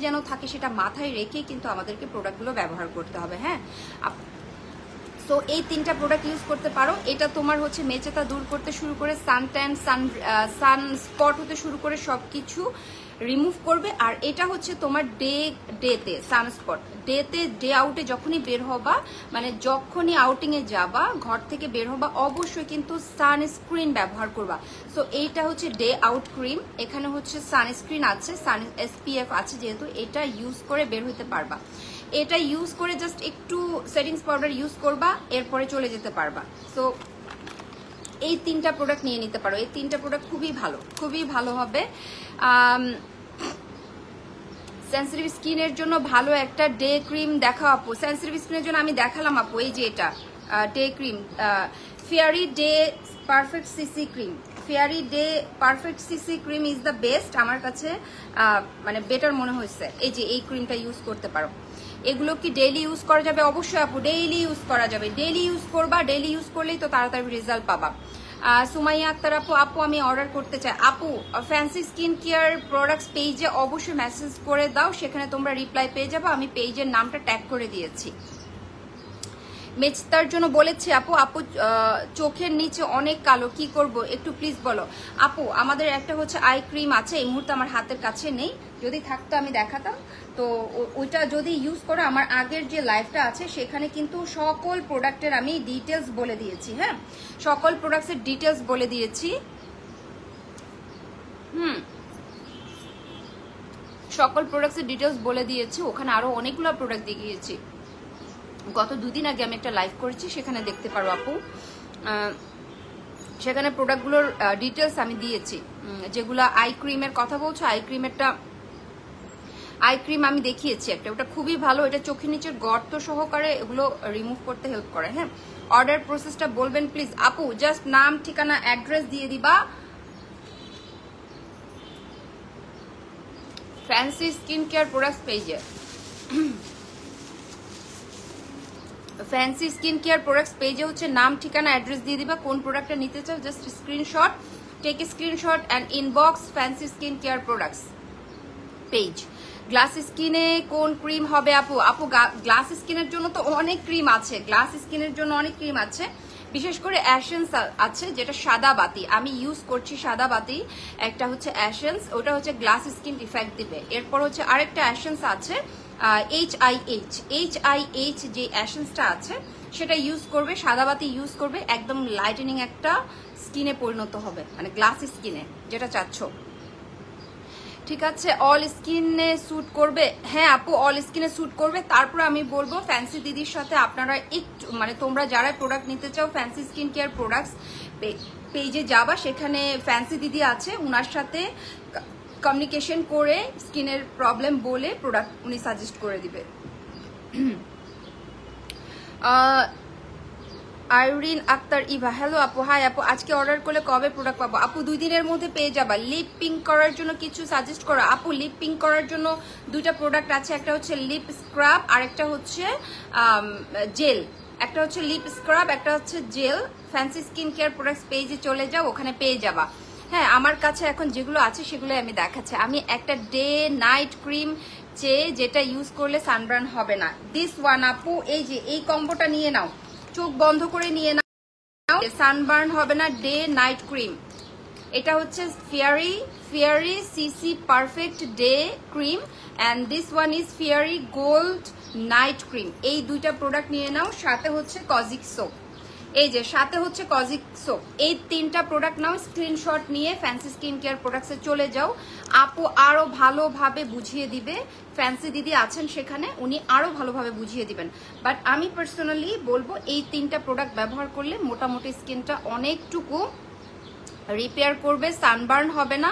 [SPEAKER 1] যেন থাকে সেটা মাথায় রেখে কিন্তু আমাদেরকে প্রোডাক্টগুলো ব্যবহার করতে হবে। হ্যাঁ, সো এই তিনটা প্রোডাক্ট ইউজ করতে পারো। এটা তোমার হচ্ছে মেচেতা দূর করতে শুরু করে সান সান স্পট হতে শুরু করে সবকিছু রিমুভ করবে। আর এটা হচ্ছে তোমার ডেতে সানস্পট, ডে আউটে যখনই বের হবা, মানে যখনই আউটিংয়ে যাবা, ঘর থেকে বের হবা, অবশ্যই কিন্তু সানস্ক্রিন ব্যবহার করবা। সো এইটা হচ্ছে ডে আউট ক্রিম, এখানে হচ্ছে সানস্ক্রিন আছে, SPF আছে, যেহেতু এটা ইউজ করে বের হতে পারবা। এটা ইউজ করে জাস্ট একটু সেটিংস পাউডার ইউজ করবা, এরপরে চলে যেতে পারবা। সো এই তিনটা প্রোডাক্ট নিয়ে নিতে পারো। এই তিনটা প্রোডাক্ট খুবই ভালো হবে। সেনসিটিভ স্কিনের জন্য ভালো একটা ডে ক্রিম দেখাও আপু। সেনসিটিভ স্কিনের জন্য আমি দেখালাম আপু, এই যে এটা day cream, fairy day perfect CC cream. Fairy day perfect CC cream is the best, আমার কাছে মানে বেটার মনে হয়েছে। এই যে এই ক্রিমটা ইউজ করতে পারো। এগুলো কি ডেইলি ইউজ করা যাবে? অবশ্যই আপু, ডেইলি ইউজ করা যাবে। ডেইলি ইউজ করবা, ডেইলি ইউজ করলেই তো তাড়াতাড়ি রেজাল্ট পাবা। সুমাইয়া আক্তার আপু আমি অর্ডার করতে চাই। আপু ফ্যান্সি স্কিন কেয়ার প্রোডাক্টস পেজে অবশ্যই মেসেজ করে দাও, সেখানে তোমরা রিপ্লাই পেয়ে যাবে। আমি পেজের নামটা ট্যাগ করে দিয়েছি। মেচতার জন্য বলেছি আপু। আপু চোখের নিচে অনেক কালো, কি করব একটু প্লিজ বলো। আপু আমাদের একটা হচ্ছে আই ক্রিম আছে, এই মুহূর্তে আমার হাতের কাছে নেই, যদি থাকতো আমি দেখাতাম। তো ওইটা যদি ইউজ করো, আমার আগের যে লাইফটা আছে সেখানে কিন্তু সকল প্রোডাক্টের আমি ডিটেলস বলে দিয়েছি। হ্যাঁ, সকল প্রোডাক্টের ডিটেলস বলে দিয়েছি। সকল প্রোডাক্টের ডিটেলস বলে দিয়েছি, ওখানে আরো অনেকগুলো প্রোডাক্ট দেখিয়েছি। গত 2 দিন আগে আমি একটা লাইভ করেছি, সেখানে দেখতে পারো আপু। সেখানে প্রোডাক্টগুলোর ডিটেলস আমি দিয়েছি। যেগুলো আই ক্রিমের কথা বলছো, আই ক্রিম আমি দেখিয়েছি একটা, ওটা খুবই ভালো। এটা চোখের নিচের গর্ত সহকারে এগুলো রিমুভ করতে হেল্প করে। হ্যাঁ, অর্ডার প্রসেসটা বলবেন প্লিজ আপু। জাস্ট নাম, ঠিকানা, অ্যাড্রেস দিয়ে দিবা। ফ্যান্সি স্কিন কেয়ার প্রোডাক্টস পেজে, ফ্যান্সি স্কিন কেয়ার প্রোডাক্টস পেজে হচ্ছে নাম, ঠিকানা, অ্যাড্রেস দিয়ে দিবা। কোন প্রোডাক্টটা নিতে চাও just screenshot, take screenshot and inbox fancy skin care products page. Glass স্কিনে কোন ক্রিম হবে আপু? আপু গ্লাস স্কিনের জন্য তো অনেক ক্রিম আছে, গ্লাস স্কিনের জন্য অনেক ক্রিম আছে। বিশেষ করে অ্যাশেন্স আছে, যেটা সাদা বাতি, আমি ইউজ করছি সাদা বাতি। একটা হচ্ছে অ্যাশেন্স, ওটা হচ্ছে গ্লাস স্কিন ইফেক্ট দিবে। এরপর হচ্ছে আরেকটা অ্যাশেন্স আছে HIH যে অ্যাশেন্সটা আছে সেটা ইউজ করবে, সাদা বাতি ইউজ করবে, একদম লাইটেনিং একটা স্কিনে পরিণত হবে, মানে গ্লাস স্কিনে যেটা চাচ্ছ। ঠিক আছে, অল স্কিনে স্যুট করবে? হ্যাঁ আপু, অল স্কিনে স্যুট করবে। তারপর আমি বলবো ফ্যান্সি দিদির সাথে আপনারা একটু, মানে তোমরা যারা প্রোডাক্ট নিতে চাও ফ্যান্সি স্কিন কেয়ার প্রোডাক্টস পেজে যাবা, সেখানে ফ্যান্সি দিদি আছে, উনার সাথে কমিউনিকেশন করে স্কিনের প্রবলেম বলে প্রোডাক্ট উনি সাজেস্ট করে দিবে। আইরিন আক্তার ইভা, হ্যালো আপু। হাই আপু, আজকে অর্ডার করলে কবে প্রোডাক্ট পাবো? আপু 2 দিনের মধ্যে পেয়ে যাবা। লিপ পিঙ্ক করার জন্য কিছু সাজেস্ট করো আপু। লিপ পিঙ্ক করার জন্য 2টা প্রোডাক্ট আছে, একটা হচ্ছে লিপ স্ক্রাব আর একটা হচ্ছে জেল। একটা হচ্ছে লিপ স্ক্রাব, একটা হচ্ছে gel. Fancy skin care products পেজে চলে যাও, ওখানে পেয়ে যাবা। হ্যাঁ, আমার কাছে এখন যেগুলো আছে সেগুলো আমি দেখাচ্ছি। আমি একটা ডে নাইট ক্রিম চেয়ে, যেটা ইউজ করলে সানবার্ন হবে না। দিস ওয়ান আপু, এই যে এই কম্বোটা নিয়ে নাও, চোখ বন্ধ করে নিয়ে নাও, সানবার্ন হবে না, ডে নাইট ক্রিম। এটা হচ্ছে fairy CC perfect day cream and this one is fairy gold night cream. এই 2টা প্রোডাক্ট নিয়ে নাও, সাথে হচ্ছে কজিক সোপ। এই যে সাথে হচ্ছে কজিক সোপ, এই 3টা প্রোডাক্ট নাও। স্ক্রিনশট নিয়ে ফ্যান্সি স্কিন কেয়ার প্রোডাক্টসে চলে যাও। আপু আরো ভালোভাবে বুঝিয়ে দিবে, ফ্যান্সি দিদি আছেন সেখানে, উনি আরো ভালোভাবে বুঝিয়ে দিবেন। বাট আমি পার্সোনালি বলবো এই 3টা প্রোডাক্ট ব্যবহার করলে মোটামুটি স্কিনটা অনেকটুকু রিপেয়ার করবে, সানবার্ন হবে না।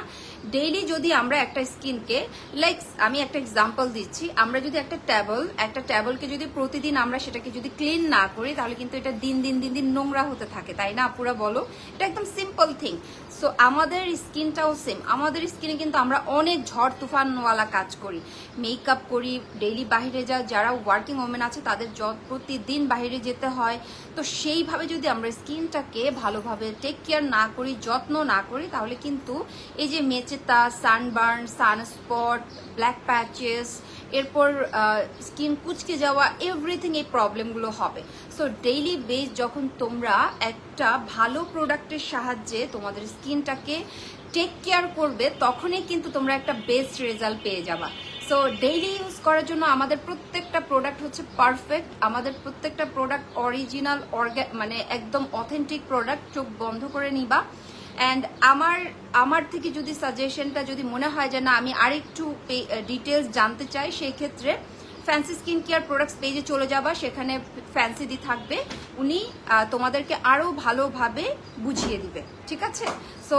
[SPEAKER 1] ডেইলি যদি আমরা একটা স্কিনকে, লাইক আমি একটা এক্সাম্পল দিচ্ছি, আমরা যদি একটা ট্যাবলকে যদি প্রতিদিন আমরা সেটাকে যদি ক্লিন না করি, তাহলে কিন্তু এটা দিন দিন নোংরা হতে থাকে, তাই না আপুরা বলো? এটা একদম সিম্পল থিং। সো আমাদের স্কিনটাও সেম। আমাদের স্কিনে কিন্তু আমরা অনেক ঝড় তুফানওয়ালা কাজ করি, মেকআপ করি, ডেইলি বাইরে যারা ওয়ার্কিং ওমেন আছে তাদের প্রতিদিন বাইরে যেতে হয়। তো সেইভাবে যদি আমরা স্কিনটাকে ভালোভাবে টেক কেয়ার না করি, যত্ন না করি, তাহলে কিন্তু এই যে মেচেতা, সানবার্ন, সানস্পট, ব্ল্যাক প্যাচেস, এরপর স্কিন কুচকে যাওয়া, এভরিথিং এই প্রবলেমগুলো হবে। সো ডেইলি বেস যখন তোমরা একটা ভালো প্রোডাক্টের সাহায্যে তোমাদের স্কিনটাকে টেক কেয়ার করবে, তখনই কিন্তু তোমরা একটা বেস্ট রেজাল্ট পেয়ে যাবা। সো ডেইলি ইউজ করার জন্য আমাদের প্রত্যেকটা প্রোডাক্ট হচ্ছে পারফেক্ট, আমাদের প্রত্যেকটা প্রোডাক্ট অরিজিনাল, মানে একদম অথেন্টিক প্রোডাক্ট। চোখ বন্ধ করে নিবা। অ্যান্ড আমার থেকে যদি সাজেশনটা যদি মনে হয় যে না আমি আরেকটু ডিটেলস জানতে চাই, সেই ক্ষেত্রে ফ্যান্সি স্কিন কেয়ার প্রোডাক্টস পেজে চলে যাবা, সেখানে ফ্যান্সি দি থাকবে, উনি তোমাদেরকে আরো ভালোভাবে বুঝিয়ে দিবে। ঠিক আছে, so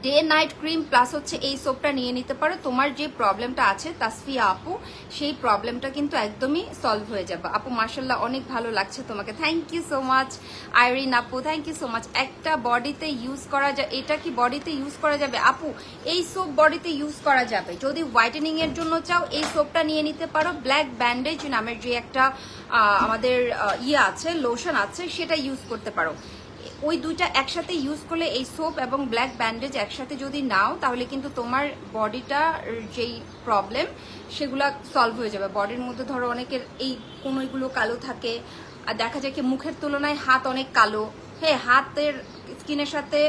[SPEAKER 1] day night cream plus হচ্ছে এই সোপটা নিয়ে নিতে পারো। তোমার যে প্রবলেমটা আছে তাসফিয়া আপু, সেই প্রবলেমটা কিন্তু একদমই সলভ হয়ে যাবে। আপু মাশাআল্লাহ অনেক ভালো লাগছে তোমাকে, thank you so much. Irene আপু থ্যাংক ইউ সো মাচ। একটা বডিতে ইউজ করা যায়, এটা কি বডিতে ইউজ করা যাবে? আপু এই সোপ বডিতে ইউজ করা যাবে। যদি হোয়াইটেনিং এর জন্য চাও এই সোপটা নিয়ে নিতে পারো। ব্ল্যাক ব্যান্ডেজ নামের যে একটা আমাদের আছে, লোশন আছে, সেটা ইউজ করতে পারো। ওই 2টা একসাথে ইউজ করলে, এই সোপ এবং ব্ল্যাক ব্যান্ডেজ একসাথে যদি নাও, তাহলে কিন্তু তোমার বডিটার যেই প্রবলেম সেগুলো সলভ হয়ে যাবে। বডির মধ্যে ধরো অনেকের এই কোনোগুলো কালো থাকে, আর দেখা যায় কি মুখের তুলনায় হাত অনেক কালো, হ্যাঁ হাতের স্কিনের সাথে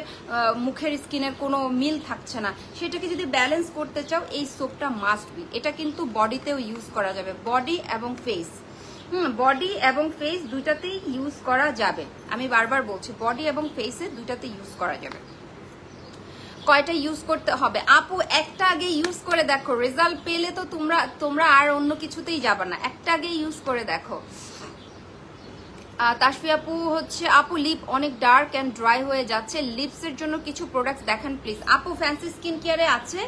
[SPEAKER 1] মুখের স্কিনের কোনো মিল থাকছে না, সেটাকে যদি ব্যালেন্স করতে চাও এই সোপটা মাস্ট বি। এটা কিন্তু বডিতেও ইউজ করা যাবে, বডি এবং ফেস, বডি এবং ফেস দুইটাতেই ইউজ করা যাবে। আমি বারবার বলছি বডি এবং ফেসে দুইটাতে ইউজ করা যাবে। কয়টা ইউজ করতে হবে আপু? একটা আগে ইউজ করে দেখো, রেজাল্ট পেলে তো তোমরা আর অন্য কিছুতেই যাবে না, একটা আগে ইউজ করে দেখো। তাসফি আপু হচ্ছে আপু লিপ অনেক ডার্ক অ্যান্ড ড্রাই হয়ে যাচ্ছে, লিপসের জন্য কিছু প্রোডাক্টস দেখান প্লিজ। আপু ফ্যান্সি স্কিন কেয়ারে আছে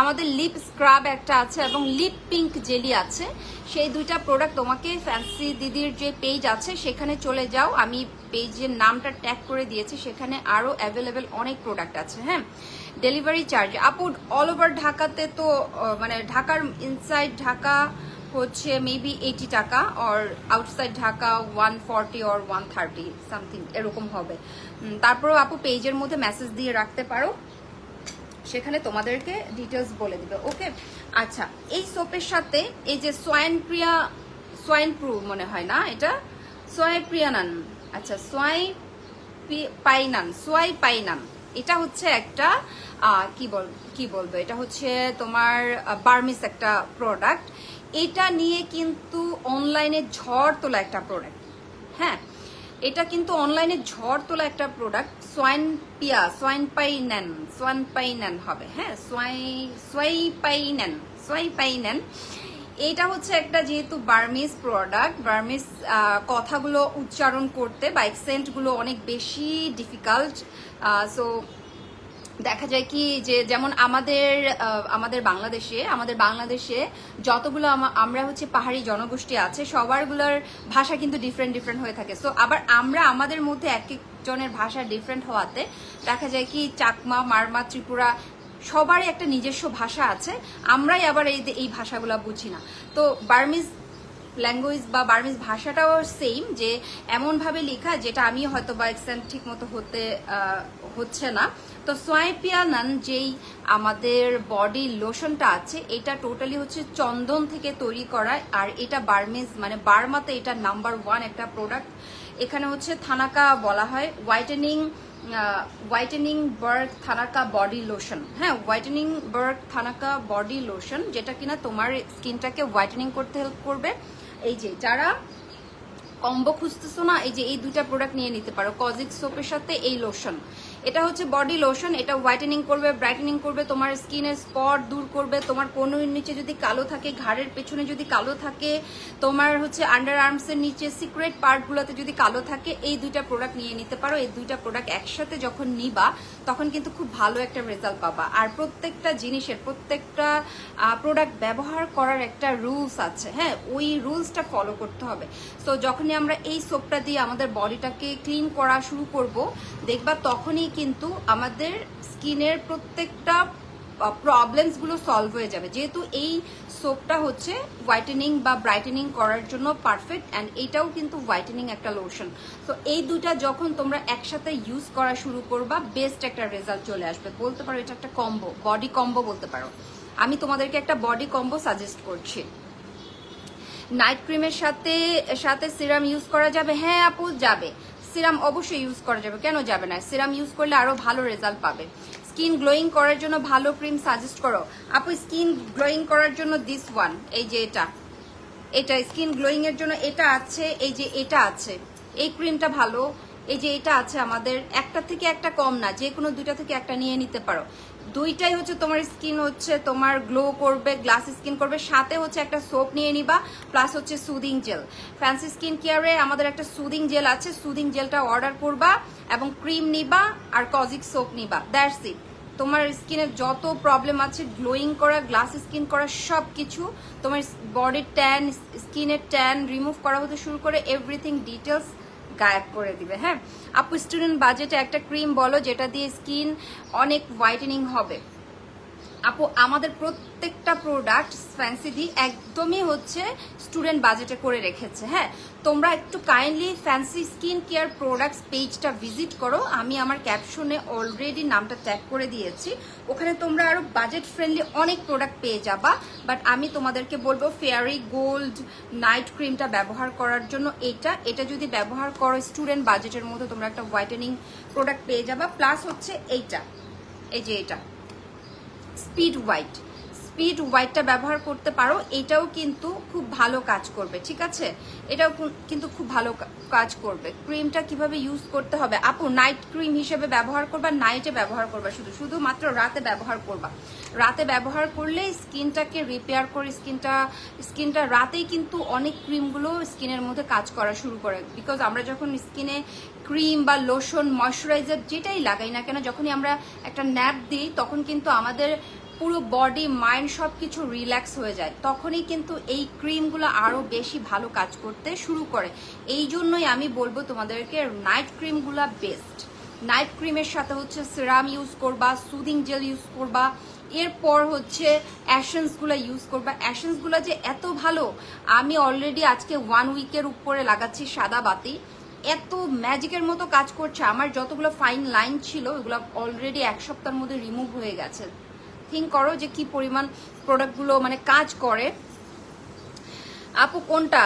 [SPEAKER 1] আমাদের লিপ স্ক্রাব একটা আছে এবং লিপ পিঙ্ক জেলি আছে, সেই দুইটা প্রোডাক্ট তোমাকে ফ্যান্সি দিদির যে পেজ আছে সেখানে চলে যাও, আমি পেজের নামটা ট্যাগ করে দিয়েছি, সেখানে আরো অ্যাভেলেবেল অনেক প্রোডাক্ট আছে। হ্যাঁ, ডেলিভারি চার্জ আপু অল ওভার ঢাকাতে তো মানে ঢাকার ইনসাইড ঢাকা হচ্ছে মেবি 80 টাকা, আর আউটসাইড ঢাকা 140 or 130 সামথিং এরকম হবে। তারপরেও আপু পেজের মধ্যে মেসেজ দিয়ে রাখতে পারো, সেখানে তোমাদেরকে ডিটেলস বলে দিবে। ওকে, আচ্ছা এই সোপের সাথে এই যে সোয়াইন প্রু মনে হয় না, এটা সোয়াইপ্রিয়ানান, আচ্ছা সোয়াইপাইনান, এটা হচ্ছে একটা কি বলবো, এটা হচ্ছে তোমার বার্মিস একটা প্রোডাক্ট। এটা নিয়ে কিন্তু অনলাইনে ঝড় তোলা একটা প্রোডাক্ট। হ্যাঁ, এটা কিন্তু অনলাইনে ঝড় তোলা একটা প্রোডাক্ট। সোয়াইপাইনান হবে, হ্যাঁ সোয়াইপাইনান। এটা হচ্ছে একটা যেহেতু বার্মিস প্রোডাক্ট, বার্মিস কথাগুলো উচ্চারণ করতে বা অ্যাকসেন্টগুলো অনেক বেশি ডিফিকাল্ট, সো দেখা যায় কি যে যেমন আমাদের বাংলাদেশে যতগুলো আমরা হচ্ছে পাহাড়ি জনগোষ্ঠী আছে সবারগুলোর ভাষা কিন্তু ডিফারেন্ট হয়ে থাকে। সো আবার আমরা আমাদের মধ্যে এক একজনের ভাষা ডিফারেন্ট হওয়াতে দেখা যায় কি চাকমা, মারমা, ত্রিপুরা সবারই একটা নিজস্ব ভাষা আছে, আমরাই আবার এই ভাষাগুলো বুঝি না। তো বার্মিজ ল্যাঙ্গুয়েজ বা বার্মিজ ভাষাটাও সেম, যে এমনভাবে লেখা যেটা আমি হয়তো বা অ্যাকসেন্ট ঠিক মতো হচ্ছে না। তো সোয়াইপিয়ানান যেই আমাদের বডি লোশনটা আছে এটা টোটালি হচ্ছে চন্দন থেকে তৈরি করা, আর এটা বার্মিজ মানে বার্মাতে এটা নাম্বার 1 একটা প্রোডাক্ট। এখানে হচ্ছে থানাকা বলা হয়, হোয়াইটেনিং বার্গ থানাকা বডি লোশন। হ্যাঁ, হোয়াইটেনিং বার্গ থানাকা বডি লোশন, যেটা কিনা তোমার স্কিনটাকে হোয়াইটেনিং করতে হেল্প করবে। এই যে যারা কম্বো খুঁজতেছো না, এই যে এই দুইটা প্রোডাক্ট নিয়ে নিতে পারো, কজিক সোপের সাথে এই লোশন। এটা হচ্ছে বডি লোশন, এটা হোয়াইটেনিং করবে, ব্রাইটেনিং করবে, তোমার স্কিনের স্পট দূর করবে, তোমার কোনোর নিচে যদি কালো থাকে, ঘাড়ের পেছনে যদি কালো থাকে, তোমার হচ্ছে আন্ডার আর্মসের নিচে সিক্রেট পার্টগুলোতে যদি কালো থাকে, এই দুইটা প্রোডাক্ট নিয়ে নিতে পারো। এই দুইটা প্রোডাক্ট একসাথে যখন নিবা তখন কিন্তু খুব ভালো একটা রেজাল্ট পাবা। আর প্রত্যেকটা জিনিসের প্রত্যেকটা প্রোডাক্ট ব্যবহার করার একটা রুলস আছে, হ্যাঁ ওই রুলসটা ফলো করতে হবে। সো যখনই আমরা এই সোপটা দিয়ে আমাদের বডিটাকে ক্লিন করা শুরু করব, দেখবা তখনই কিন্তু আমাদের স্কিনের প্রত্যেকটা প্রবলেমসগুলো সলভ হয়ে যাবে, যেহেতু এই সোপটা হচ্ছে হোয়াইটেনিং বা ব্রাইটেনিং করার জন্য পারফেক্ট, অ্যান্ড এটাও কিন্তু হোয়াইটেনিং একটা লোশন। তো এই দুইটা যখন তোমরা একসাথে ইউজ করা শুরু করবা, বেস্ট একটা রেজাল্ট চলে আসবে। বলতে পারো এটা একটা কম্বো, বডি কম্বো বলতে পারো। আমি তোমাদেরকে একটা বডি কম্বো সাজেস্ট করছি। নাইট ক্রিমের সাথে সিরাম ইউজ করা যাবে? হ্যাঁ আপু যাবে, সিরাম অবশ্যই ইউজ করা যাবে, কেন যাবে না? সিরাম ইউজ করলে আরো ভালো রেজাল্ট পাবে। স্কিন গ্লোয়িং করার জন্য ভালো ক্রিম সাজেস্ট করো আপু। স্কিন গ্লোয়িং করার জন্য দিস ওয়ান, এই যে এটা স্কিন গ্লোয়িং এর জন্য এটা আছে, এই যে এটা আছে, এই ক্রিমটা ভালো। এই যে এটা আছে আমাদের, একটা থেকে একটা কম না, যে কোনো দুইটা থেকে একটা নিয়ে নিতে পারো। দুইটাই হচ্ছে তোমার স্কিন হচ্ছে তোমার গ্লো করবে, গ্লাস স্কিন করবে, সাথে হচ্ছে একটা সোপ নিয়ে নিবা, প্লাস হচ্ছে সুদিং জেল। ফ্যান্সি স্কিন কেয়ারে আমাদের একটা সুদিং জেল আছে, সুদিং জেলটা অর্ডার করবা এবং ক্রিম নিবা আর কজিক সোপ নিবা, দ্যাটস ইট। তোমার স্কিনের যত প্রবলেম আছে, গ্লোয়িং করা, গ্লাস স্কিন করা, সব কিছু তোমার বডির ট্যান, স্কিনের ট্যান রিমুভ করা হতে শুরু করে এভরিথিং ডিটেলস গায়েব করে দিবে। হ্যাঁ আপু, স্টুডেন্ট বাজেটে একটা ক্রিম বলো যেটা দিয়ে স্কিন অনেক হোয়াইটেনিং হবে। আপু আমাদের প্রত্যেকটা প্রোডাক্ট ফ্যান্সি দি একদমই হচ্ছে স্টুডেন্ট বাজেটে করে রেখেছে। হ্যাঁ, তোমরা একটু kindly fancy skin care products পেজটা ভিজিট করো। আমি আমার ক্যাপশনে অলরেডি নামটা ট্যাগ করে দিয়েছি, ওখানে তোমরা আরো বাজেট ফ্রেন্ডলি অনেক প্রোডাক্ট পেয়ে যাবা। বাট আমি তোমাদেরকে বলবো ফেয়ারি গোল্ড নাইট ক্রিমটা ব্যবহার করার জন্য। এটা যদি ব্যবহার করো স্টুডেন্ট বাজেটের মধ্যে তোমরা একটা হোয়াইটেনিং প্রোডাক্ট পেয়ে যাবা। প্লাস হচ্ছে এইটা, এই যে এটা স্পিড হোয়াইটটা ব্যবহার করতে পারো, এটাও কিন্তু খুব ভালো কাজ করবে। ঠিক আছে, এটাও কিন্তু খুব ভালো কাজ করবে। ক্রিমটা কিভাবে ইউজ করতে হবে আপু? নাইট ক্রিম হিসেবে ব্যবহার করবা, নাইটে ব্যবহার করবা, শুধুমাত্র রাতে ব্যবহার করবা। রাতে ব্যবহার করলে স্কিনটাকে রিপেয়ার করে স্কিনটা রাতেই কিন্তু অনেক ক্রিমগুলো স্কিনের মধ্যে কাজ করা শুরু করে। বিকজ আমরা যখন স্কিনে ক্রিম বা লোশন ময়শ্চারাইজার যেটাই লাগাই না কেন, যখনই আমরা একটা ন্যাপ দিই তখন কিন্তু আমাদের পুরো বডি মাইন্ড সবকিছু রিল্যাক্স হয়ে যায়, তখনই কিন্তু এই ক্রিমগুলো আরো বেশি ভালো কাজ করতে শুরু করে। এই জন্যই আমি বলবো তোমাদেরকে নাইট ক্রিমগুলো বেস্ট। নাইট ক্রিমের সাথে হচ্ছে সিরাম ইউজ করবা, সুদিং জেল ইউজ করবা, এরপর হচ্ছে অ্যাশেন্সগুলো ইউজ করবা। অ্যাশেন্সগুলো যে এত ভালো, আমি অলরেডি আজকে 1 উইকের উপরে লাগাচ্ছি সাদা বাতি, এত ম্যাজিকের মতো কাজ করছে। আমার যতগুলো ফাইন লাইন ছিল ওগুলো অলরেডি 1 সপ্তাহের মধ্যে রিমুভ হয়ে গেছে। থিঙ্ক করো যে কি পরিমাণ প্রোডাক্টগুলো মানে কাজ করে। আপু কোনটা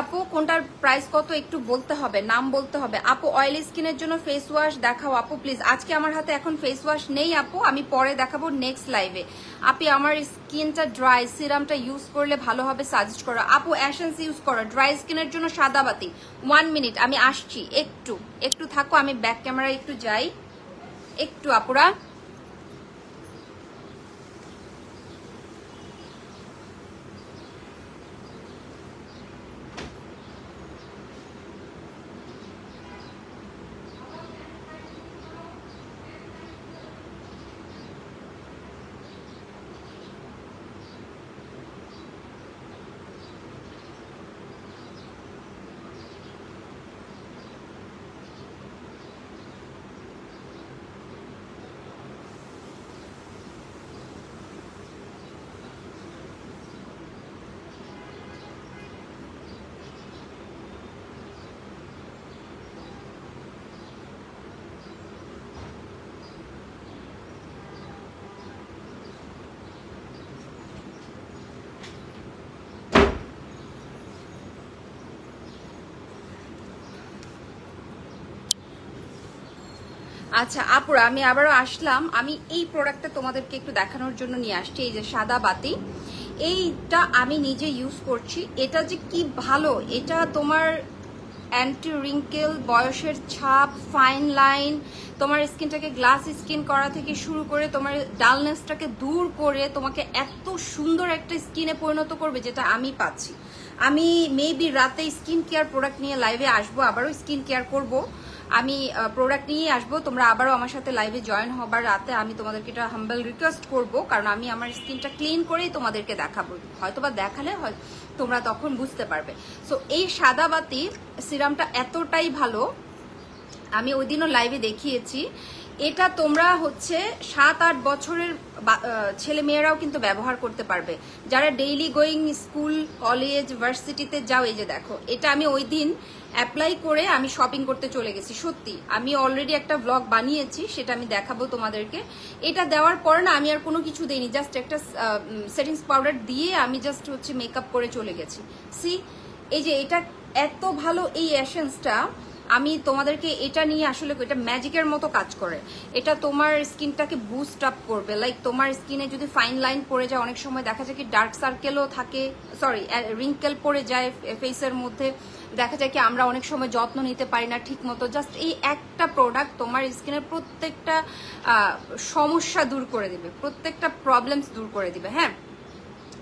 [SPEAKER 1] আপু, কোনটার প্রাইস কত একটু বলতে হবে, নাম বলতে হবে। আপু অয়েলি স্কিনের জন্য ফেস ওয়াশ দেখাও আপু প্লিজ। আজকে আমার হাতে এখন ফেস ওয়াশ নেই আপু, আমি পরে দেখাবো নেক্সট লাইভে। আপনি আমার স্কিনটা ড্রাই, সিরামটা ইউজ করলে ভালো হবে সাজেস্ট করো। আপু অ্যাশেন্স ইউজ করো ড্রাই স্কিনের জন্য সাদা বাতি। 1 মিনিট আমি আসছি, একটু থাকো, আমি ব্যাক ক্যামেরায় একটু যাই, একটু আপুরা। আচ্ছা আপুরা, আমি আবারও আসলাম। আমি এই প্রোডাক্টটা তোমাদেরকে একটু দেখানোর জন্য নিয়ে আসছি। এই যে সাদা বাতি, এইটা আমি নিজে ইউজ করছি। এটা যে কি ভালো, এটা তোমার অ্যান্টি রিঙ্কেল, বয়সের ছাপ, ফাইন লাইন, তোমার স্কিনটাকে গ্লাস স্কিন করা থেকে শুরু করে তোমার ডালনেসটাকে দূর করে তোমাকে এত সুন্দর একটা স্কিনে পরিণত করবে, যেটা আমি পাচ্ছি। আমি মেবি রাতে স্কিন কেয়ার প্রোডাক্ট নিয়ে লাইভে আসবো, আবারও স্কিন কেয়ার করবো, আমি প্রোডাক্ট নিয়ে আসবো। তোমরা আবারও আমার সাথে লাইভে জয়েন হবার রাতে আমি তোমাদেরকে এটা হাম্বল রিকোয়েস্ট করবো, কারণ আমি আমার স্কিনটা ক্লিন করেই তোমাদেরকে দেখাবো। হয়তোবা দেখালে হয় তোমরা তখন বুঝতে পারবে। সো এই সাদা বাতি সিরামটা এতটাই ভালো, আমি ওই দিনও লাইভে দেখিয়েছি। এটা তোমরা হচ্ছে 7-8 বছরের ছেলে মেয়েরাও কিন্তু ব্যবহার করতে পারবে, যারা ডেইলি গোয়িং স্কুল, কলেজ, ভার্সিটিতে যাও। এই যে দেখো, এটা আমি ওই দিন অ্যাপ্লাই করে আমি শপিং করতে চলে গেছি। সত্যি আমি অলরেডি একটা ব্লগ বানিয়েছি, সেটা আমি দেখাবো তোমাদেরকে। এটা দেওয়ার পর না আমি আর কোনো কিছু দেইনি, জাস্ট একটা সেটিংস পাউডার দিয়ে আমি জাস্ট হচ্ছে মেকআপ করে চলে গেছি। সি, এই যে এটা এত ভালো এই এসেন্সটা, আমি তোমাদেরকে এটা নিয়ে আসলে এটা ম্যাজিকের মতো কাজ করে। এটা তোমার স্কিনটাকে বুস্ট আপ করবে। লাইক তোমার স্কিনে যদি ফাইন লাইন পড়ে যায়, অনেক সময় দেখা যায় কি ডার্ক সার্কেলও থাকে, রিঙ্কেল পড়ে যায় ফেসের মধ্যে, দেখা যায় কি আমরা অনেক সময় যত্ন নিতে পারি না ঠিক মতো। জাস্ট এই একটা প্রোডাক্ট তোমার স্কিনের প্রত্যেকটা সমস্যা দূর করে দিবে, প্রত্যেকটা প্রবলেমস দূর করে দিবে। হ্যাঁ,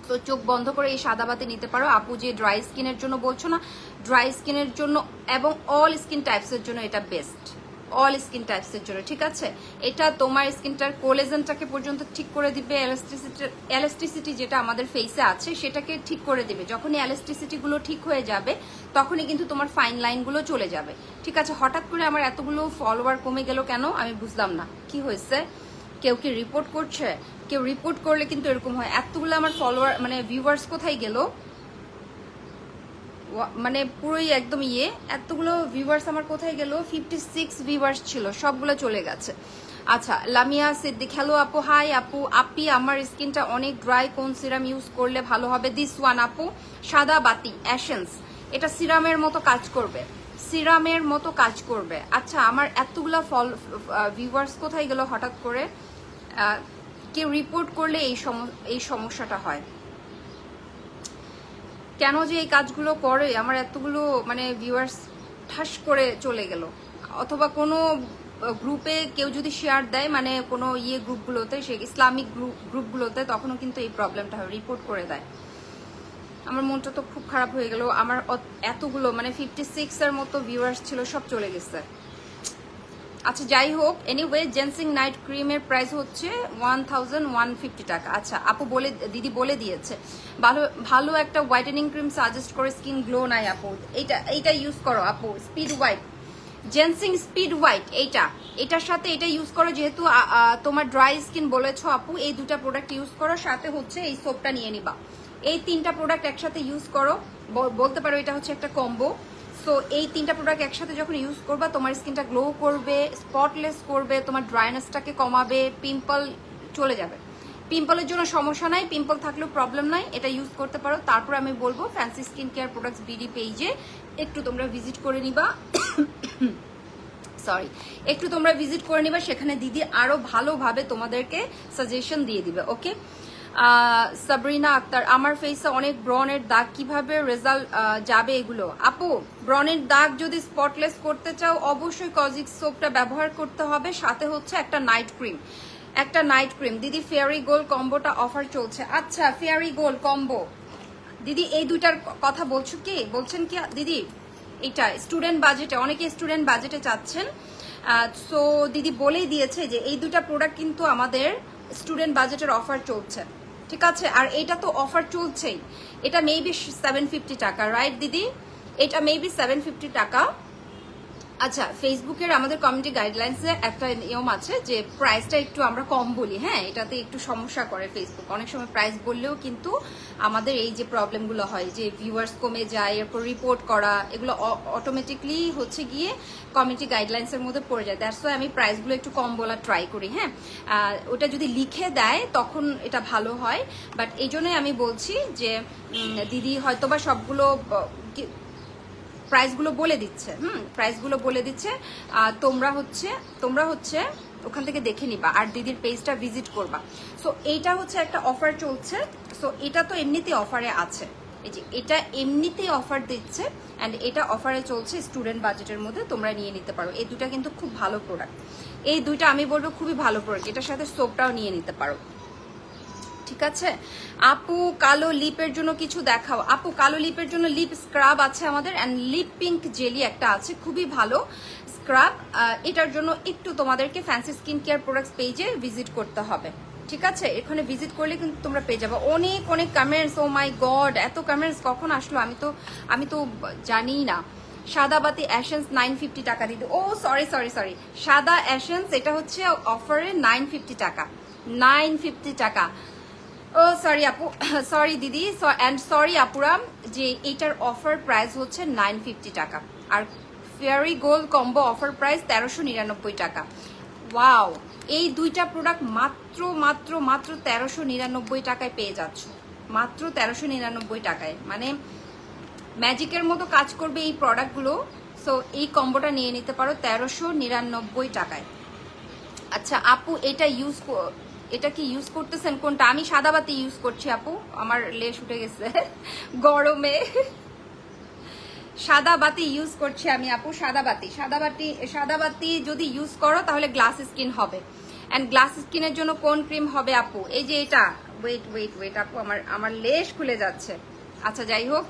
[SPEAKER 1] তো চোখ বন্ধ করে এই সাদা বাতি নিতে পারো। আপু যে ড্রাই স্কিনের জন্য বলছো না, ড্রাই স্কিনের জন্য এবং অল স্কিন টাইপসের জন্য এটা বেস্ট, অল স্কিন টাইপসের জন্য। ঠিক আছে, এটা তোমার স্কিনটার কোলেজেনটাকে পর্যন্ত ঠিক করে দিবে, এলাস্টিসিটি যেটা আমাদের ফেসে আছে সেটাকে ঠিক করে দিবে। যখনই এলাস্টিসিটি গুলো ঠিক হয়ে যাবে তখনই কিন্তু তোমার ফাইন লাইন গুলো চলে যাবে। ঠিক আছে, হঠাৎ করে আমার এতগুলো ফলোয়ার কমে গেল কেন আমি বুঝলাম না, কি হয়েছে? কেউ কি রিপোর্ট করছে? কেউ রিপোর্ট করলে কিন্তু এরকম হয়। এতগুলো আমার ফলোয়ার মানে ভিউয়ার্স কোথায় গেল, মানে পুরোই একদম এতগুলো ভিউয়ার্স আমার কোথায় গেল? 56 ভিউয়ার্স ছিল, সবগুলো চলে গেছে। আচ্ছা, লামিয়া সিদ্দিক, হ্যালো আপু। হাই আপু। আপি, আমার স্কিনটা অনেক ড্রাই, কোন সিরাম ইউজ করলে ভালো হবে? দিস ওয়ান আপু, সাদা বাতি এসেন্স। এটা সিরামের মতো কাজ করবে, সিরামের মতো কাজ করবে। আচ্ছা, আমার এতগুলা ভিউয়ার্স কোথায় গেল হঠাৎ করে? কেউ রিপোর্ট করলে এই সমস্যাটা হয়। কেন যে এই কাজগুলো করে? আমার এতগুলো মানে ভিউয়ার্স ঠাস করে চলে গেল। অথবা কোনো গ্রুপে কেউ যদি শেয়ার দেয়, মানে কোনো গ্রুপগুলোতে, সে ইসলামিক গ্রুপগুলোতে, তখনও কিন্তু এই প্রবলেমটা হয়, রিপোর্ট করে দেয়। আমার মনটা তো খুব খারাপ হয়ে গেল। আমার এতগুলো মানে 56 এর মতো ভিউয়ার্স ছিল, সব চলে গেছে। আচ্ছা, যাই হোক, এনিওয়ে, জেন্সিং নাইট ক্রিমের প্রাইস হচ্ছে 1150 টাকা। আচ্ছা আপু দিদি বলে দিয়েছে, ভালো একটা হোয়াইটেনিং ক্রিম সাজেস্ট করে, স্কিন গ্লো নাই আপু। এইটা ইউজ করো আপু, speed white, ginseng speed white. এটার সাথে এটা ইউজ করো, যেহেতু তোমার ড্রাই স্কিন বলেছো আপু। এই দুটা প্রোডাক্ট ইউজ করো, সাথে হচ্ছে এই সোপটা নিয়ে নিবা। এই 3টা প্রোডাক্ট একসাথে ইউজ করো, বলতে পারো এটা হচ্ছে একটা কম্বো। সো এই 3টা প্রোডাক্ট একসাথে যখন ইউজ করবা, তোমার স্কিনটা গ্লো করবে, স্পটলেস করবে, তোমার ড্রাইনেসটাকে কমাবে, পিম্পল চলে যাবে। পিম্পলের জন্য সমস্যা নাই, পিম্পল থাকলেও প্রবলেম নাই, এটা ইউজ করতে পারো। তারপর আমি বলবো fancy skin care products BD পেজে একটু তোমরা ভিজিট করে নিবা। একটু তোমরা ভিজিট করে নিবা, সেখানে দিদি আরো ভালোভাবে তোমাদেরকে সাজেশন দিয়ে দিবে। ওকে। সাবরিনা আক্তার, আমার ফেসে অনেক ব্রনের দাগ, কিভাবে রেজাল্ট যাবে এগুলো? আপু, ব্রনের দাগ যদি স্পটলেস করতে চাও, অবশ্যই কজিক সোপটা ব্যবহার করতে হবে, সাথে হচ্ছে একটা নাইট ক্রিম। দিদি ফেয়ারি গোল্ড কম্বোটা অফার চলছে। আচ্ছা, ফেয়ারি গোল্ড কম্বো দিদি, এই দুইটার কথা বলছেন কি দিদি? এটা স্টুডেন্ট বাজেটে, অনেকে স্টুডেন্ট বাজেটে চাচ্ছেন। সো দিদি বলেই দিয়েছে যে এই দুটা প্রোডাক্ট কিন্তু আমাদের স্টুডেন্ট বাজেটের অফার চলছে, ঠিক আছে? আর এটা তো অফার চলছেই। এটা মেবি 750 টাকা, রাইট দিদি? এটা মেবি 750 টাকা। আচ্ছা, ফেসবুকের আমাদের কমিউনিটি গাইডলাইন্সে একটা নিয়ম আছে যে প্রাইসটা একটু আমরা কম বলি। হ্যাঁ, এটাতে একটু সমস্যা করে ফেসবুক। অনেক সময় প্রাইস বললেও কিন্তু আমাদের এই যে প্রবলেমগুলো হয়, যে ভিউয়ার্স কমে যায়, এরপর রিপোর্ট করা, এগুলো অটোমেটিকলি হচ্ছে গিয়ে কমিউনিটি গাইডলাইন্সের মধ্যে পড়ে যায়। দ্যাটস ওয়াই আমি প্রাইসগুলো একটু কম বলার ট্রাই করি। হ্যাঁ, ওটা যদি লিখে দেয় তখন এটা ভালো হয়। বাট এই জন্যই আমি বলছি যে দিদি হয়তোবা সবগুলো প্রাইসগুলো বলে দিচ্ছে। প্রাইসগুলো বলে দিচ্ছে। তোমরা হচ্ছে ওখান থেকে দেখে নিবা, আর দিদির পেজটা ভিজিট করবা। সো এইটা হচ্ছে একটা অফার চলছে। সো এটা তো এমনিতেই অফারে আছে, এই যে এটা এমনিতেই অফার দিচ্ছে, অ্যান্ড এটা অফারে চলছে স্টুডেন্ট বাজেটের মধ্যে, তোমরা নিয়ে নিতে পারো। এই দুটা কিন্তু খুব ভালো প্রোডাক্ট, এই দুইটা আমি বলবো খুবই ভালো প্রোডাক্ট। এটার সাথে সোপটাও নিয়ে নিতে পারো, ঠিক আছে? আপু, কালো লিপের জন্য কিছু দেখাও। আপু, কালো লিপের জন্য লিপ স্ক্রাব আছে আমাদের, এন্ড লিপ পিঙ্ক জেলি একটা আছে, খুবই ভালো স্ক্রাব। এটার জন্য একটু তোমাদেরকে ফ্যান্সি স্কিন কেয়ার প্রোডাক্টস পেজে ভিজিট করতে হবে, ঠিক আছে? এখানে ভিজিট করলে কিন্তু তোমরা পেয়ে যাবে অনেক কমেন্টস। ও মাই গড, এত কমেন্টস কখন আসলো? আমি তো জানি না। সাদা বাতি এসেন্স 950 টাকা দিদি। ও সরি, সাদা এসেন্স এটা হচ্ছে অফারে 950 টাকা, 950 টাকা। ও সরি আপু, সরি দিদি, অ্যান্ড সরি আপুরা, যে এইটার অফার প্রাইস হচ্ছে 950 টাকা, আর fairy gold combo offer price 1399 taka. Wow, এই দুইটা প্রোডাক্ট মাত্র 1399 টাকায় পেয়ে যাচ্ছ, মাত্র 1399 টাকায়। মানে ম্যাজিকের মতো কাজ করবে এই প্রোডাক্টগুলো। সো এই কম্বোটা নিয়ে নিতে পারো 1399 টাকায়। আচ্ছা আপু, এটা কি ইউজ করতেছেন কোনটা? আমি সাদা বাতি ইউজ করছি আপু, আমার লেশ উঠে গেছে গরমে। সাদা বাতি ইউজ করছি আমি আপু, সাদা বাতি যদি ইউজ করো তাহলে গ্লাস স্কিন হবে। এন্ড গ্লাস স্কিনের জন্য কোন ক্রিম হবে আপু? এই যে এটা, ওয়েট আপু, আমার লেশ খুলে যাচ্ছে। আচ্ছা যাই হোক,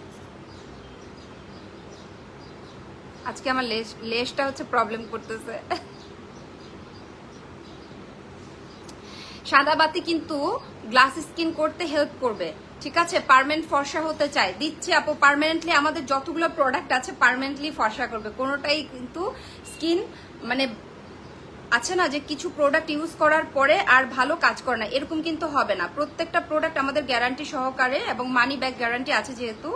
[SPEAKER 1] আজকে আমার লেশটা হচ্ছে প্রবলেম করতেছে। সাদা বাতি কিন্তু গ্লাস স্কিন করতে হেল্প করবে, ঠিক আছে? পার্মানেন্ট ফর্সা হতে চায়, দিচ্ছি আপু পার্মানেন্টলি। আমাদের যতগুলো প্রোডাক্ট আছে পার্মানেন্টলি ফর্সা করবে, কোনোটাই কিন্তু স্কিন মানে আছে না যে কিছু প্রোডাক্ট ইউজ করার পরে আর ভালো কাজ করে না, এরকম কিন্তু হবে না। প্রত্যেকটা প্রোডাক্ট আমাদের গ্যারান্টি সহকারে এবং মানি ব্যাক গ্যারান্টি আছে যেহেতু,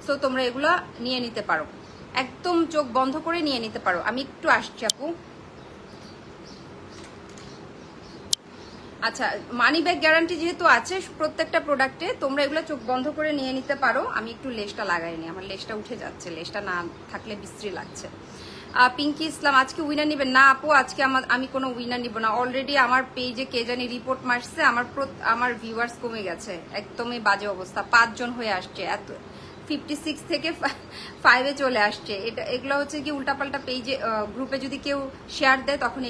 [SPEAKER 1] সো তোমরা এগুলা নিয়ে নিতে পারো, একদম চোখ বন্ধ করে নিয়ে নিতে পারো। আমি একটু আসছি আপু। আচ্ছা, মানি ব্যাক গ্যারান্টি যেহেতু আছে প্রত্যেকটা প্রোডাক্টে, তোমরা এগুলো চোখ বন্ধ করে নিয়ে নিতে পারো। আমি একটু লেসটা লাগাইনি, আমার লেসটা উঠে যাচ্ছে, লেসটা না থাকলে বিশ্রী লাগছে। পিঙ্কি ইসলাম আজকে উইনার নিবেন না আপু? আজকে আমি কোনো উইনার নিব না। অলরেডি আমার পেজে কে জানি রিপোর্ট মারছে, আমার ভিউয়ার্স কমে গেছে, একদমই বাজে অবস্থা। 5 জন হয়ে আসছে, এত 56 থেকে 5-এ চলে আসছে। এগুলো হচ্ছে কি উল্টাপাল্টা পেজে গ্রুপে যদি কেউ শেয়ার দেয় তখন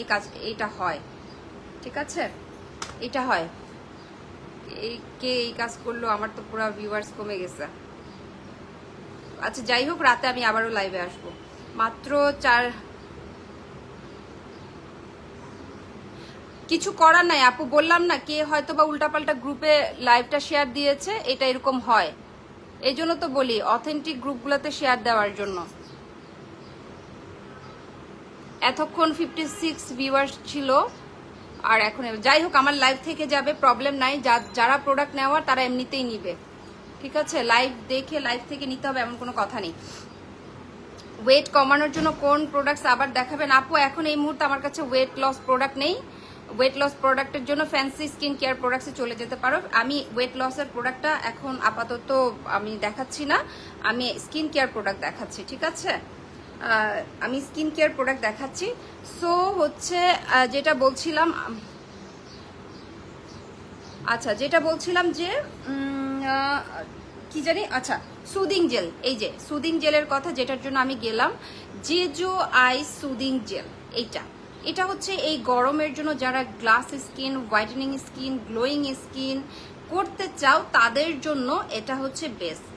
[SPEAKER 1] এইটা হয়, ঠিক আছে? এটা হয়। কে এই কাজ করলো? আমার তো পুরো ভিউয়ার্স কমে গেছে। আচ্ছা যাই হোক, রাতে আমি আবারও লাইভে আসবো। মাত্র 4, কিছু করার নাই আপু, বললাম না, কে হয়তো বা উল্টাপাল্টা গ্রুপে লাইভটা শেয়ার দিয়েছে, এটা এরকম হয়। এই জন্য তো বলি অথেন্টিক গ্রুপগুলোতে শেয়ার দেওয়ার জন্য। এতক্ষণ 56 ভিউয়ার্স ছিল, আর এখন যাই হোক আমার লাইভ থেকে যাবে, প্রবলেম নাই। যারা প্রোডাক্ট নেওয়ার তারা এমনিতেই নিবে, ঠিক আছে? লাইভ দেখে লাইভ থেকে নিতে হবে এমন কোনো কথা নেই। ওয়েট কমানোর জন্য কোন প্রোডাক্টস আবার দেখাবেন আপু? এখন এই মুহূর্তে আমার কাছে ওয়েট লস প্রোডাক্ট নেই। ওয়েট লস প্রোডাক্টের জন্য ফ্যান্সি স্কিন কেয়ার প্রোডাক্টসে চলে যেতে পারো। আমি ওয়েট লসের প্রোডাক্টটা এখন আপাতত আমি দেখাচ্ছি না, আমি স্কিন কেয়ার প্রোডাক্ট দেখাচ্ছি, ঠিক আছে? আমি স্কিন কেয়ার প্রোডাক্ট দেখাচ্ছি। সো হচ্ছে যেটা বলছিলাম, আচ্ছা যেটা বলছিলাম যে কি জানি, আচ্ছা সুদিং জেল, এই যে সুদিং জেলের কথা যেটার জন্য আমি গেলাম, জেজো আই সুদিং জেল। এটা হচ্ছে এই গরমের জন্য যারা glass skin, whitening skin, glowing skin করতে চাও তাদের জন্য এটা হচ্ছে বেস্ট।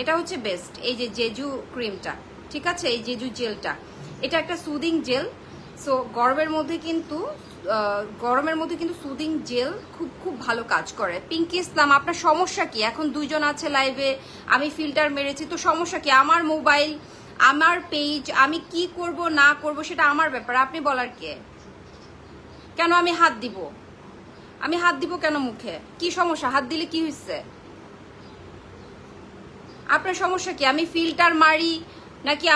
[SPEAKER 1] এটা হচ্ছে বেস্ট, এই যে জেজু ক্রিমটা, ঠিক আছে? এই জেজু জেলটা, এটা একটা সুদিং জেল। সো গরমের মধ্যে কিন্তু সুদিং জেল খুব ভালো কাজ করে। পিঙ্কি ইসলাম আপনার সমস্যা কি? এখন 2 জন আছে লাইভে, আমি ফিল্টার মেরেছি, তো সমস্যা কি? আমার মোবাইল, আমার পেজ, আমি কি করব না করব সেটা আমার ব্যাপার, আপনি বলার কে? কেন আমি হাত দিব? আমি হাত দিব কেন মুখে? কি সমস্যা? হাত দিলে কি হয়েছে? আপনার সমস্যা কি? আমি ফিল্টার মারি নাকি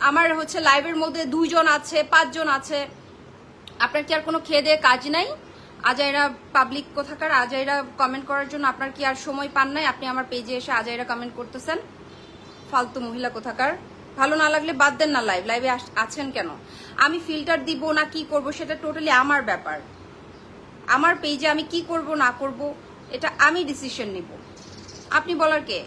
[SPEAKER 1] আমার হচ্ছে লাইভের মধ্যে 2 জন আছে, 5 জন আছে, আপনার কি আর কোনো খেয়ে দেয়ে কাজ নাই? আজাইরা পাবলিক কোথাকার, আজাইরা কমেন্ট করার জন্য আপনার কি আর সময় পান নাই? আপনি আমার পেজে এসে আজাইরা কমেন্ট করতেছেন, ফালতু মহিলা কোথাকার। ভালো না লাগলে বাদ দেন না, লাইভে আছেন কেন? আমি ফিল্টার দিব না কি করব সেটা টোটালি আমার ব্যাপার। আমার পেজে আমি কি করব না করব এটা আমি ডিসিশন নিব, আপনি বলার কে?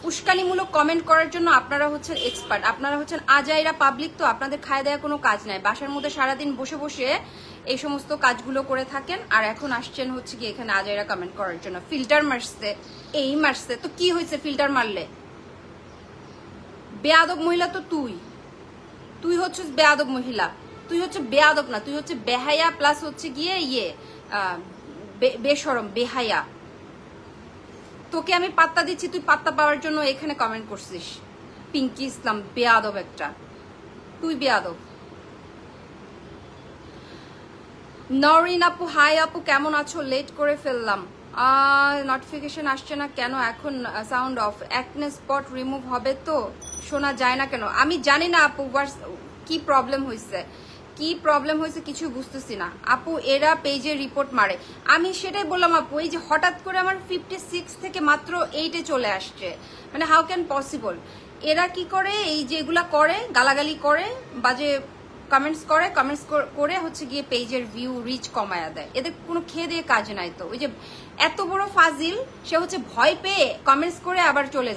[SPEAKER 1] উস্কানিমূলক কমেন্ট করার জন্য আপনারা হচ্ছেন এক্সপার্ট, আপনারা হচ্ছেন আজাইরা পাবলিক, তো আপনাদের খায় দেওয়া কোনো কাজ নাই। বাসার মধ্যে সারাদিন বসে বসে এই সমস্ত কাজগুলো করে থাকেন, আর এখন আসছেন হচ্ছে কি এখানে আজাইরা কমেন্ট করার জন্য। ফিল্টার মারছে, এই মারছে, তো কি হয়েছে ফিল্টার মারলে? বেয়াদব মহিলা তো তুই হচ্ছিস বেয়াদব মহিলা। তুই হচ্ছে বেয়াদব না, তুই হচ্ছে বেহায়া প্লাস হচ্ছে গিয়ে বেশরম, বেহায়া। তোকে আমি পাত্তা দিচ্ছি, তুই পাত্তা পাওয়ার জন্য এখানে কমেন্ট করছিস। পিঙ্কি ইসলাম বেয়াদব একটা, তুই বেয়াদব। নরিন আপু হাই আপু, কেমন আছো? লেট করে ফেললাম, নোটিফিকেশন আসছে না কেন? এখন sound of. Acne spot remove হবে তো, শোনা যায় না কেন? আমি জানি না আপু কি প্রবলেম হয়েছে, কিছু বুঝতেছি না আপু। এরা পেজে রিপোর্ট মারে, আমি সেটাই বললাম আপু। এই যে হঠাৎ করে আমার 56 থেকে মাত্র 8-এ চলে আসছে, মানে হাউ ক্যান পসিবল? এরা কি করে? এই যে এগুলা করে, গালাগালি করে, বাজে কমেন্টস করে হচ্ছে গিয়ে পেজের ভিউ রিচ কমায়া দেয়। এদের কোনো খেয়ে দিয়ে কাজ নাই তো। ওই যে এত বড় ফাজিল, সে হচ্ছে ভয় পেয়ে কমেন্টস করে আবার চলে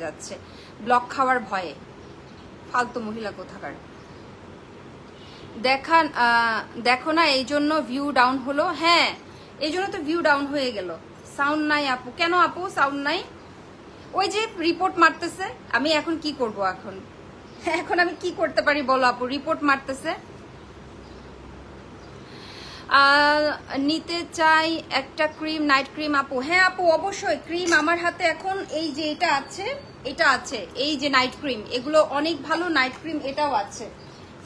[SPEAKER 1] যাচ্ছে, ব্লক খাওয়ার ভয়ে। ফালতু মহিলা কোথাকার। দেখো না এই জন্য ভিউ ডাউন হলো। হ্যাঁ এই জন্য তো ভিউ ডাউন হয়ে গেল। সাউন্ড নাই আপু। কেন আপু সাউন্ড নাই? ওই যে রিপোর্ট মারতেছে। আমি এখন কি করব? এখন আমি কি করতে পারি বলো আপু? রিপোর্ট মারতেছে। নিতে চাই একটা ক্রিম, নাইট ক্রিম আপু। হ্যাঁ আপু অবশ্যই, ক্রিম আমার হাতে এখন এই যে এটা আছে, এই যে নাইট ক্রিম, এগুলো অনেক ভালো নাইট ক্রিম। এটাও আছে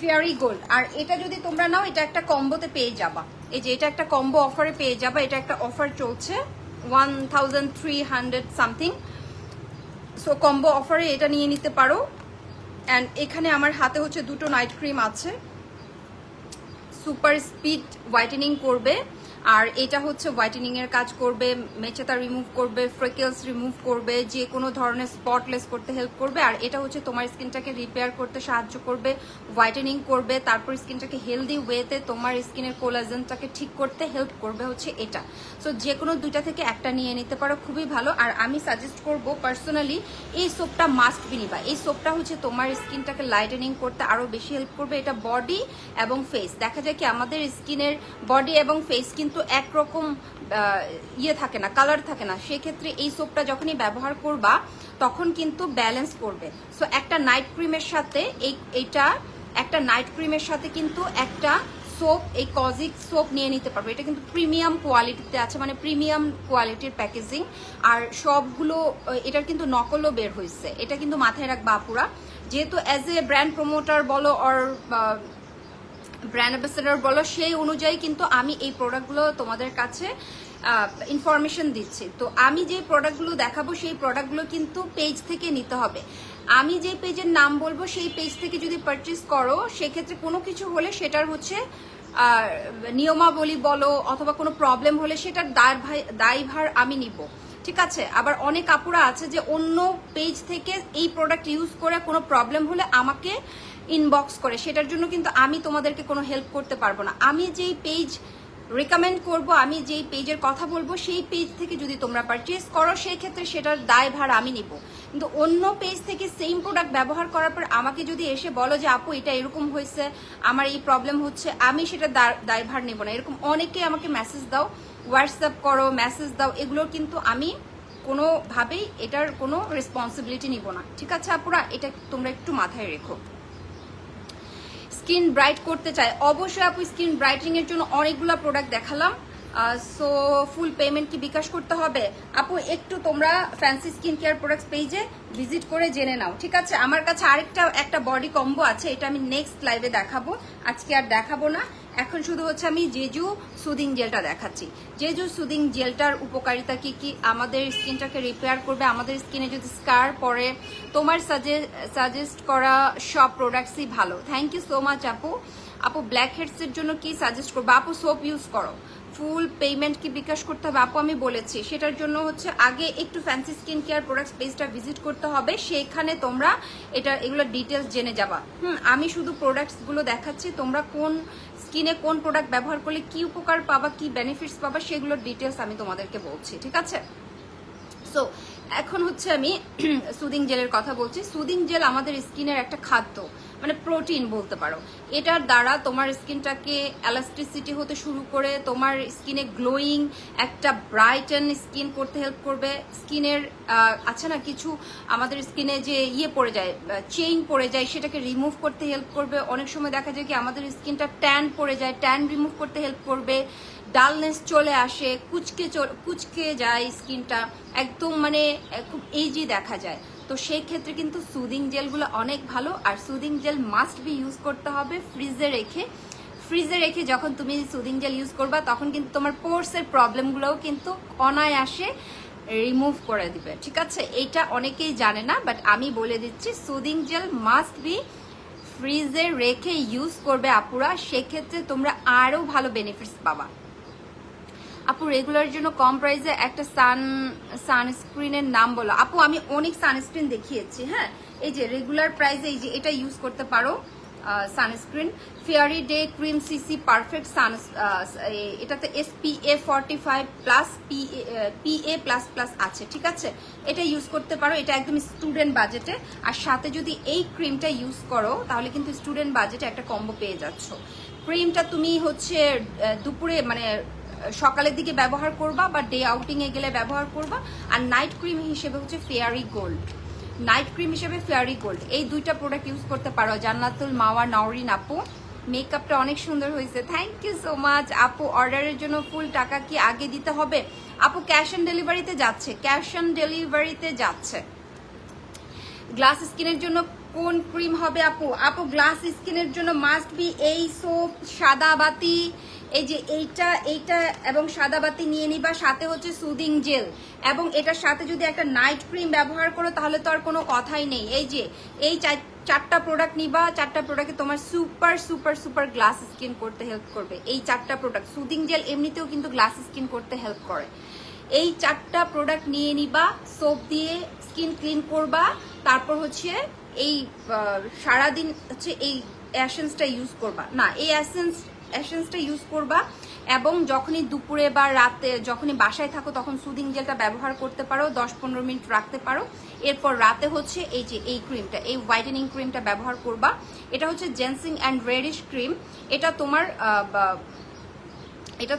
[SPEAKER 1] ফেয়ারি গোল্ড, আর এটা যদি তোমরা নাও এটা একটা কম্বোতে পেয়ে যাবা। এই যে এটা একটা কম্বো অফারে পেয়ে যাবা, এটা একটা অফার চলছে 1300 সামথিং। সো কম্বো অফারে এটা নিয়ে নিতে পারো। অ্যান্ড এখানে আমার হাতে হচ্ছে দুটো নাইট ক্রিম আছে, সুপার স্পিড হোয়াইটেনিং করবে, আর এটা হচ্ছে হোয়াইটেনিং এর কাজ করবে, মেচেতা রিমুভ করবে, ফ্রেকেলস রিমুভ করবে, যে কোনো ধরনের স্পটলেস করতে হেল্প করবে। আর এটা হচ্ছে তোমার স্কিনটাকে রিপেয়ার করতে সাহায্য করবে, হোয়াইটেনিং করবে, তারপর স্কিনটাকে হেলদি ওয়েতে তোমার স্কিনের কোলাজেনটাকে ঠিক করতে হেল্প করবে হচ্ছে এটা। সো যে কোনো দুইটা থেকে একটা নিয়ে নিতে পারো, খুবই ভালো। আর আমি সাজেস্ট করব পার্সোনালি এই সোপটা মাস্ট বি নিবা। এই সোপটা হচ্ছে তোমার স্কিনটাকে লাইটেনিং করতে আরো বেশি হেল্প করবে। এটা বডি এবং ফেস, দেখা যায় কি আমাদের স্কিনের বডি এবং ফেস কিন্তু একরকম ইয়ে থাকে না, কালার থাকে না। সেক্ষেত্রে এই সোপটা যখনই ব্যবহার করবা তখন কিন্তু ব্যালেন্স করবে। সো একটা নাইট ক্রিমের সাথে একটা নাইট ক্রিমের সাথে কিন্তু একটা সোপ, এই কজিক সোপ নিয়ে নিতে পারবে। এটা কিন্তু প্রিমিয়াম কোয়ালিটিতে আছে, মানে প্রিমিয়াম কোয়ালিটির প্যাকেজিং, আর সবগুলো এটার কিন্তু নকলও বের হয়েছে। এটা কিন্তু মাথায় রাখবা আপুরা, যেহেতু অ্যাজ এ ব্র্যান্ড প্রমোটার বলো আর ব্র্যান্ড অ্যাম্বাসেডর বলো, সেই অনুযায়ী কিন্তু আমি এই প্রোডাক্টগুলো তোমাদের কাছে ইনফরমেশন দিচ্ছি। তো আমি যে প্রোডাক্টগুলো দেখাবো সেই প্রোডাক্টগুলো কিন্তু পেজ থেকে নিতে হবে। আমি যে পেজের নাম বলবো সেই পেজ থেকে যদি পারচেস করো, সেক্ষেত্রে কোনো কিছু হলে সেটার হচ্ছে নিয়মাবলী বলো অথবা কোনো প্রবলেম হলে সেটার দায়ভার আমি নিব, ঠিক আছে। আবার অনেক আপুরা আছে যে অন্য পেজ থেকে এই প্রোডাক্ট ইউজ করে কোনো প্রবলেম হলে আমাকে ইনবক্স করে, সেটার জন্য কিন্তু আমি তোমাদেরকে কোনো হেল্প করতে পারবো না। আমি যেই পেজ রেকমেন্ড করব, আমি যেই পেজের কথা বলবো সেই পেজ থেকে যদি তোমরা পারচেস করো সেই ক্ষেত্রে সেটার দায়ভার আমি নিব। কিন্তু অন্য পেজ থেকে সেম প্রোডাক্ট ব্যবহার করার পর আমাকে যদি এসে বলো যে আপু এটা এরকম হয়েছে, আমার এই প্রবলেম হচ্ছে, আমি সেটা দায়ভার নেব না। এরকম অনেকে আমাকে মেসেজ দাও, হোয়াটসঅ্যাপ করো, মেসেজ দাও, এগুলোর কিন্তু আমি কোনোভাবেই এটার কোনো রেসপন্সিবিলিটি নিব না, ঠিক আছে আপুরা। এটা তোমরা একটু মাথায় রেখো। স্কিন ব্রাইট করতে চায়, অবশ্যই আপু স্কিন ব্রাইটেনিং এর জন্য অনেকগুলো প্রোডাক্ট দেখালাম। সো ফুল পেমেন্ট কি বিকাশ করতে হবে? আপু একটু তোমরা ফ্যান্সি স্কিন কেয়ার প্রোডাক্টস পেজে ভিজিট করে জেনে নাও, ঠিক আছে। আমার কাছে একটা বডি কম্বো আছে, এটা আমি নেক্সট লাইভে দেখাবো, আজকে আর দেখাবো না। এখন শুধু হচ্ছে আমি জেজু সুদিং জেলটা দেখাচ্ছি। জেজু সুদিং জেলটার উপকারিতা কি কি, আমাদের স্কিনটাকে রিপেয়ার করবে। আমাদের স্কিনে যদি স্কার পড়ে, তোমার সাজেস্ট করা সব প্রোডাক্টসই ভালো। থ্যাংক ইউ সো মাচ আপু। আপু ব্ল্যাক হেডসের জন্য কি সাজেস্ট করবো? আপু সোপ ইউজ করো। ফুল পেমেন্ট কি বিকাশ করতে হবে? আপু আমি বলেছি সেটার জন্য হচ্ছে আগে একটু ফ্যান্সি স্কিন কেয়ার প্রোডাক্টস পেজটা ভিজিট করতে হবে, সেখানে তোমরা এগুলো ডিটেলস জেনে যাবা। আমি শুধু প্রোডাক্টসগুলো দেখাচ্ছি, তোমরা কোন স্কিনে কোন প্রোডাক্ট ব্যবহার করলে কি উপকার পাবা, কি বেনিফিটস পাবা, সেগুলোর ডিটেলস আমি তোমাদেরকে বলছি, ঠিক আছে। সো এখন হচ্ছে আমি সুদিং জেলের কথা বলছি। সুদিং জেল আমাদের স্কিনের একটা খাদ্য, মানে প্রোটিন বলতে পারো। এটার দ্বারা তোমার স্কিনটাকে এলাস্টিসিটি হতে শুরু করে তোমার স্কিনে গ্লোয়িং, একটা ব্রাইটেন স্কিন করতে হেল্প করবে। স্কিনের আছে না কিছু আমাদের স্কিনে যে পড়ে যায়, চেইন পড়ে যায়, সেটাকে রিমুভ করতে হেল্প করবে। অনেক সময় দেখা যায় কি আমাদের স্কিনটা ট্যান পড়ে যায়, ট্যান রিমুভ করতে হেল্প করবে। ডালনেস চলে আসে, কুচকে যায় স্কিনটা, একদম মানে খুব এইজি দেখা যায়। তো সেই ক্ষেত্রে কিন্তু সুদিং জেলগুলো অনেক ভালো। আর soothing gel must be use করতে হবে ফ্রিজে রেখে যখন তুমি সুদিং জেল ইউজ করবা তখন কিন্তু তোমার পোর্সের প্রবলেমগুলোও কিন্তু অনায়াসে রিমুভ করে দিবে, ঠিক আছে। এইটা অনেকেই জানে না, বাট আমি বলে দিচ্ছি সুদিং জেল মাস্ট বি ফ্রিজে রেখে ইউজ করবে আপুরা, সেক্ষেত্রে তোমরা আরো ভালো বেনিফিটস পাবা। আপু রেগুলার জন্য কম প্রাইসে একটা সানস্ক্রিনের নাম বলো। আপু আমি অনেক সানস্ক্রিন দেখিয়েছি, হ্যাঁ। এই যে রেগুলার প্রাইসে এই যে এটা ইউজ করতে পারো sunscreen, fairy day cream CC perfect এটাতে SPF 45 প্লাস PA++ আছে, ঠিক আছে। এটা ইউজ করতে পারো, এটা একদম স্টুডেন্ট বাজেটে। আর সাথে যদি এই ক্রিমটা ইউজ করো তাহলে কিন্তু স্টুডেন্ট বাজেটে একটা কম্বো পেয়ে যাচ্ছ। ক্রিমটা তুমি হচ্ছে দুপুরে মানে সকালের দিকে ব্যবহার করবা বা ডে আউটিং এ গেলে ব্যবহার করবা। আর নাইট ক্রিম হিসেবে হচ্ছে ফেয়ারি গোল্ড, এই দুইটা প্রোডাক্ট ইউজ করতে পারো। জান্নাতুল মাওয়া নওরিন আপু মেকআপটা অনেক সুন্দর হয়েছে, থ্যাংক ইউ সো মাচ আপু। অর্ডারের জন্য ফুল টাকা কি আগে দিতে হবে আপু? ক্যাশ অন ডেলিভারিতে যাচ্ছে, ক্যাশ অন ডেলিভারিতে যাচ্ছে। গ্লাস স্কিনের জন্য কোন ক্রিম হবে আপু? আপু গ্লাস স্কিনের জন্য মাস্ট বি এই সোপ, সাদা বাতি, এই যে এইটা এবং সাদা বাতি নিয়ে নিবা, সাথে হচ্ছে সুদিং জেল, এবং এটার সাথে যদি একটা নাইট ক্রিম ব্যবহার করো তাহলে তো আর কোনো কথাই নেই। এই যে এই চারটা প্রোডাক্ট নিবা, চারটা প্রোডাক্টে তোমার super super super glass skin করতে হেল্প করবে। এই চারটা প্রোডাক্ট, সুদিং জেল এমনিতেও কিন্তু গ্লাস স্কিন করতে হেল্প করে। এই চারটা প্রোডাক্ট নিয়ে নিবা, সোপ দিয়ে স্কিন ক্লিন করবা, তারপর হচ্ছে এই সারাদিন হচ্ছে এই এসেন্সটা ইউজ করবা, না এই এসেন্সটা ইউজ করবা, এবং যখনই দুপুরে বা রাতে যখনই বাসায় থাকো তখন সুদিং জেলটা ব্যবহার করতে পারো, 10-15 মিনিট রাখতে পারো। এরপর রাতে হচ্ছে এই যে এই ক্রিমটা, এই হোয়াইটেনিং ক্রিমটা ব্যবহার করবা। এটা হচ্ছে জেন্সিং অ্যান্ড রেডিশ ক্রিম। এটা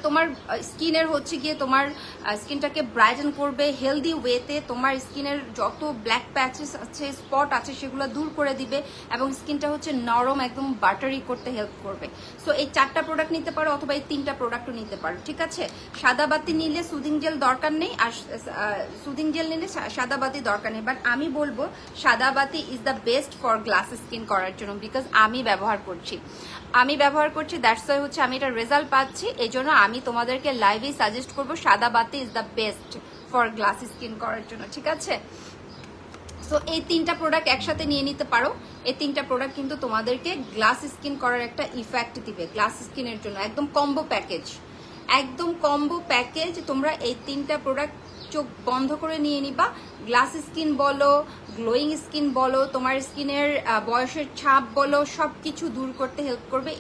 [SPEAKER 1] তোমার স্কিনের হচ্ছে গিয়ে তোমার স্কিনটাকে ব্রাইটেন করবে হেলদি ওয়েতে, তোমার স্কিনের যত ব্ল্যাক প্যাচেস আছে, স্পট আছে, সেগুলো দূর করে দিবে, এবং স্কিনটা হচ্ছে নরম একদম বাটারি করতে হেল্প করবে। সো এই চারটা প্রোডাক্ট নিতে পারো, অথবা এই তিনটা প্রোডাক্টও নিতে পারো, ঠিক আছে? সাদা বাতি নিলে সুদিং জেল দরকার নেই, আর সুদিং জেল নিলে সাদা বাতি দরকার নেই। বাট আমি বলবো সাদা বাতি is the best for glass skin করার জন্য, বিকজ আমি ব্যবহার করছি, দ্যাটস ওয়াই হচ্ছে আমি এটা রেজাল্ট পাচ্ছি। এই জন্য আমি তোমাদেরকে লাইভে সাজেস্ট করবো সাদা বাতি is the best for glass skin করার জন্য, ঠিক আছে? সো এই তিনটা প্রোডাক্ট একসাথে নিয়ে নিতে পারো। এই তিনটা প্রোডাক্ট কিন্তু তোমাদেরকে গ্লাস স্কিন করার একটা ইফেক্ট দিবে। গ্লাস স্কিনের জন্য একদম কম্বো প্যাকেজ, তোমরা এই তিনটা প্রোডাক্ট চোখ বন্ধ করে নিয়ে নিবা। গ্লাস স্কিন বলো, গ্লোয়িং স্কিন বলো, তোমার স্কিনের বয়সের ছাপ বলো, সবকিছু দূর করতে হেল্প করবে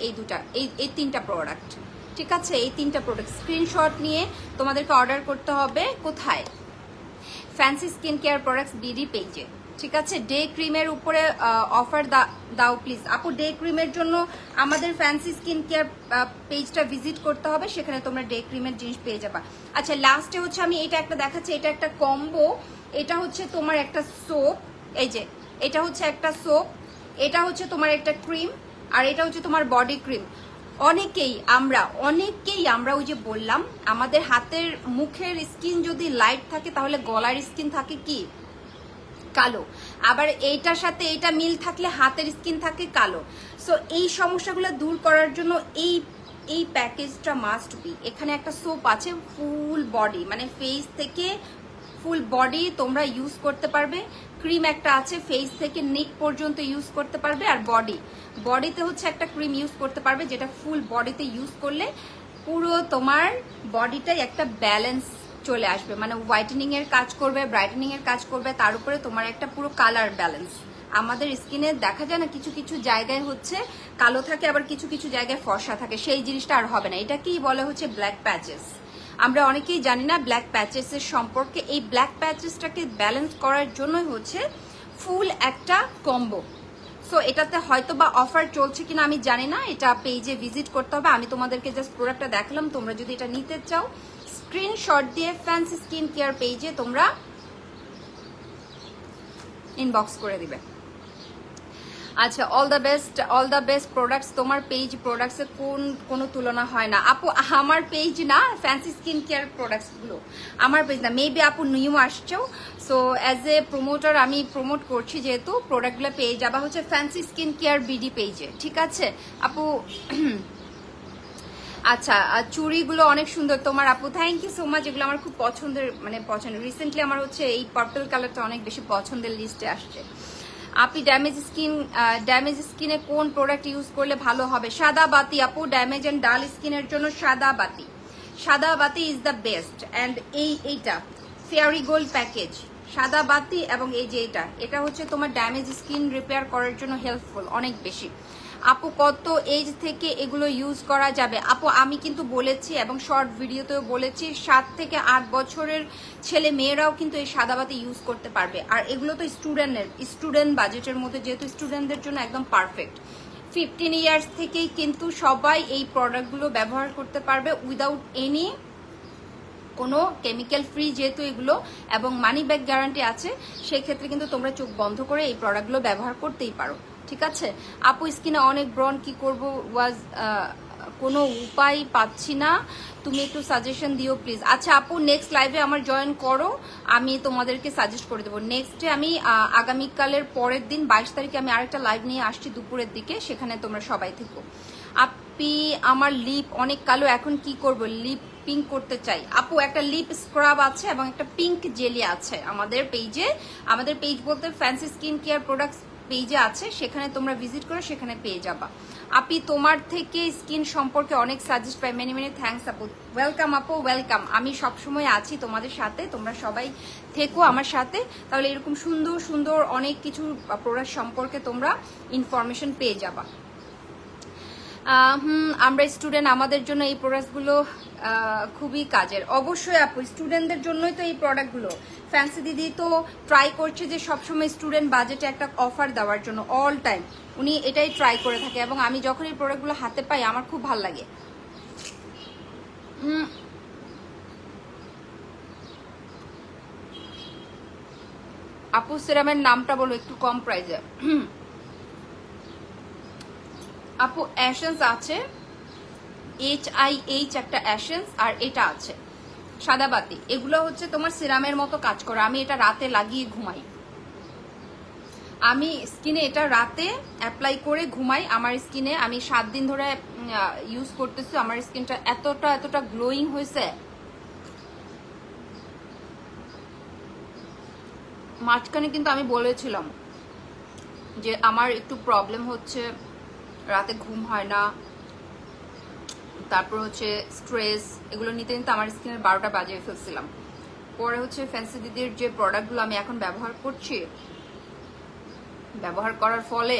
[SPEAKER 1] এই তিনটা প্রোডাক্ট, ঠিক আছে? এই তিনটা প্রোডাক্ট স্ক্রিনশট নিয়ে তোমাদেরকে অর্ডার করতে হবে। কোথায়? Fancy skin care products BD পেজে, ঠিক আছে? ডে ক্রিমের উপরে অফার দাও প্লিজ আপু। ডে ক্রিমের জন্য আমাদের ফ্যান্সি স্কিন কেয়ার পেজটা ভিজিট করতে হবে, সেখানে তোমরা ডে ক্রিমের জিনিস পেয়ে যাবা। আচ্ছা, লাস্টে হচ্ছে আমি এটা একটা দেখাচ্ছি, এটা একটা কম্বো। এটা হচ্ছে তোমার একটা সোপ, এই যে এটা হচ্ছে একটা সোপ, এটা হচ্ছে তোমার একটা ক্রিম, আর এটা হচ্ছে তোমার বডি ক্রিম। অনেকেই আমরা ওই যে বললাম, আমাদের হাতের মুখের স্কিন যদি লাইট থাকে তাহলে গলার স্কিন থাকে কি কালো, আবার এইটার সাথে এটা মিল থাকলে হাতের স্কিন থাকে কালো। সো এই সমস্যাগুলো দূর করার জন্য এই প্যাকেজটা মাস্ট বি। এখানে একটা সোপ আছে ফুল বডি, মানে ফেস থেকে ফুল বডি তোমরা ইউজ করতে পারবে। ক্রিম একটা আছে ফেস থেকে নেক পর্যন্ত ইউজ করতে পারবে, আর বডিতে হচ্ছে একটা ক্রিম ইউজ করতে পারবে, যেটা ফুল বডিতে ইউজ করলে পুরো তোমার বডিটাই একটা ব্যালেন্স চলে আসবে, মানে হোয়াইটেনিং এর কাজ করবে, ব্রাইটেনিং এর কাজ করবে, তার উপরে তোমার একটা পুরো কালার ব্যালেন্স। আমাদের স্কিনে দেখা যায় না কিছু কিছু জায়গায় হচ্ছে কালো থাকে, আবার কিছু কিছু জায়গায় ফর্সা থাকে, সেই জিনিসটা আর হবে না। এটাকেই বলে হচ্ছে ব্ল্যাক প্যাচেস। আমরা অনেকেই জানি না ব্ল্যাক প্যাচেসের সম্পর্কে। এই ব্ল্যাক প্যাচেসটাকে ব্যালেন্স করার জন্যই হচ্ছে ফুল একটা কম্বো। সো এটাতে হয়তো বা অফার চলছে কিনা আমি জানি না, এটা পেজে ভিজিট করতে হবে। আমি তোমাদেরকে জাস্ট প্রোডাক্টটা দেখালাম, তোমরা যদি এটা নিতে চাও স্ক্রিনশট দিয়ে ফ্যান্সি স্কিন কেয়ার পেজে তোমরা ইনবক্স করে দিবে। আচ্ছা, অল দ্য বেস্ট প্রোডাক্টস। তোমার পেজ প্রোডাক্টসের কোনো তুলনা হয় না আপু। আমার পেজ না, ফ্যান্সি স্কিন কেয়ার প্রোডাক্টস গুলো আমার পেজ না। মেবি আপু নিউ আসছো, সো অ্যাজ এ প্রমোটার আমি প্রমোট করছি, যেহেতু প্রোডাক্টগুলো পেয়ে যাবা হচ্ছে ফ্যান্সি স্কিন কেয়ার বিডি পেজে, ঠিক আছে আপু? আচ্ছা, চুড়িগুলো অনেক সুন্দর তোমার আপু, থ্যাংক ইউ সো মাচ। এগুলো আমার খুব পছন্দের, মানে রিসেন্টলি আমার হচ্ছে এই পার্পল কালারটা অনেক বেশি পছন্দের লিস্টে আসছে। আপনি ড্যামেজ স্কিনে কোন প্রোডাক্ট ইউজ করলে ভালো হবে? সাদা বাতি আপু, ড্যামেজ এন্ড ডাল স্কিনের জন্য সাদা বাতি ইজ দ্য বেস্ট। অ্যান্ড এইটা ফেয়ারি গোল্ড প্যাকেজ, সাদা বাতি, এবং এই যে এটা হচ্ছে তোমার ড্যামেজ স্কিন রিপেয়ার করার জন্য হেল্পফুল অনেক বেশি। আপু কত এজ থেকে এগুলো ইউজ করা যাবে? আপু আমি কিন্তু বলেছি, এবং শর্ট ভিডিওতেও বলেছি, 7 থেকে 8 বছরের ছেলে মেয়েরাও কিন্তু এই সাদাবাতি ইউজ করতে পারবে। আর এগুলো তো স্টুডেন্ট বাজেটের মধ্যে, যেহেতু স্টুডেন্টদের জন্য একদম পারফেক্ট। 15 ইয়ার্স থেকেই কিন্তু সবাই এই প্রোডাক্টগুলো ব্যবহার করতে পারবে উইদাউট এনি কোনো কেমিক্যাল ফ্রি যেহেতু এগুলো, এবং মানি ব্যাক গ্যারান্টি আছে, সেই ক্ষেত্রে কিন্তু তোমরা চোখ বন্ধ করে এই প্রোডাক্টগুলো ব্যবহার করতেই পারো। ঠিক আছে আপু, স্কিনে অনেক ব্রণ, কি করব ওয়াজ কোনো উপায় পাচ্ছি না, তুমি একটু সাজেশন দিও প্লিজ। আচ্ছা আপু, নেক্সট লাইভে আমার জয়েন করো, আমি তোমাদেরকে সাজেস্ট করে দেবো। নেক্সটে আমি আগামীকালের পরের দিন 22 তারিখে আমি আরেকটা লাইভ নিয়ে আসছি দুপুরের দিকে, সেখানে তোমরা সবাই থেকো। আপি আমার লিপ অনেক কালো, এখন কি করব? লিপ পিঙ্ক করতে চাই। আপু একটা লিপ স্ক্রাব আছে এবং একটা পিঙ্ক জেলি আছে আমাদের পেজে, আমাদের পেজ বলতে ফ্যান্সি স্কিন কেয়ার প্রোডাক্টস পেজে আছে, সেখানে তোমরা ভিজিট করে সেখানে পেয়ে যাবা। আপি তোমার থেকে স্কিন সম্পর্কে অনেক সাজেস্ট পাই, মেনি মেনি থ্যাঙ্কস আপু। ওয়েলকাম আপু, ওয়েলকাম। আমি সবসময় আছি তোমাদের সাথে, তোমরা সবাই থেকো আমার সাথে, তাহলে এরকম সুন্দর সুন্দর অনেক কিছু প্রোডাক্ট সম্পর্কে তোমরা ইনফরমেশন পেয়ে যাবা। আমরা স্টুডেন্ট, আমাদের জন্য এই প্রোডাক্টগুলো খুবই কাজের। অবশ্যই আপু, স্টুডেন্টদের জন্যই তো এই প্রোডাক্টগুলো। ফ্যান্সি দিদি তো ট্রাই করছে যে সবসময় স্টুডেন্ট বাজেটে একটা অফার দেওয়ার জন্য, অল টাইম উনি এটাই ট্রাই করে থাকে, এবং আমি যখন এই প্রোডাক্টগুলো হাতে পাই আমার খুব ভালো লাগে। আপু সিরামের নামটা বলো একটু কম প্রাইসে। আপু অ্যাশেন্স আছে, HIH একটা অ্যাশেন্স, আর এটা আছে সাদাবাতি। এগুলো হচ্ছে তোমার সিরামের মতো কাজ করে। আমি এটা রাতে লাগিয়ে ঘুমাই, আমি স্কিনে এটা রাতে অ্যাপ্লাই করে ঘুমাই। আমার স্কিনে আমি 7 দিন ধরে ইউজ করতেছি, আমার স্কিনটা এতটা গ্লোয়িং হয়েছে। মাঝখানে কিন্তু আমি বলেছিলাম যে আমার একটু প্রবলেম হচ্ছে, রাতে ঘুম হয় না, তারপর হচ্ছে স্ট্রেস, এগুলো নিতে নিতে আমার স্কিনের 12টা বাজিয়ে ফেলছিলাম। পরে হচ্ছে ফ্যান্সি দিদির যে প্রোডাক্টগুলো আমি এখন ব্যবহার করছি, ব্যবহার করার ফলে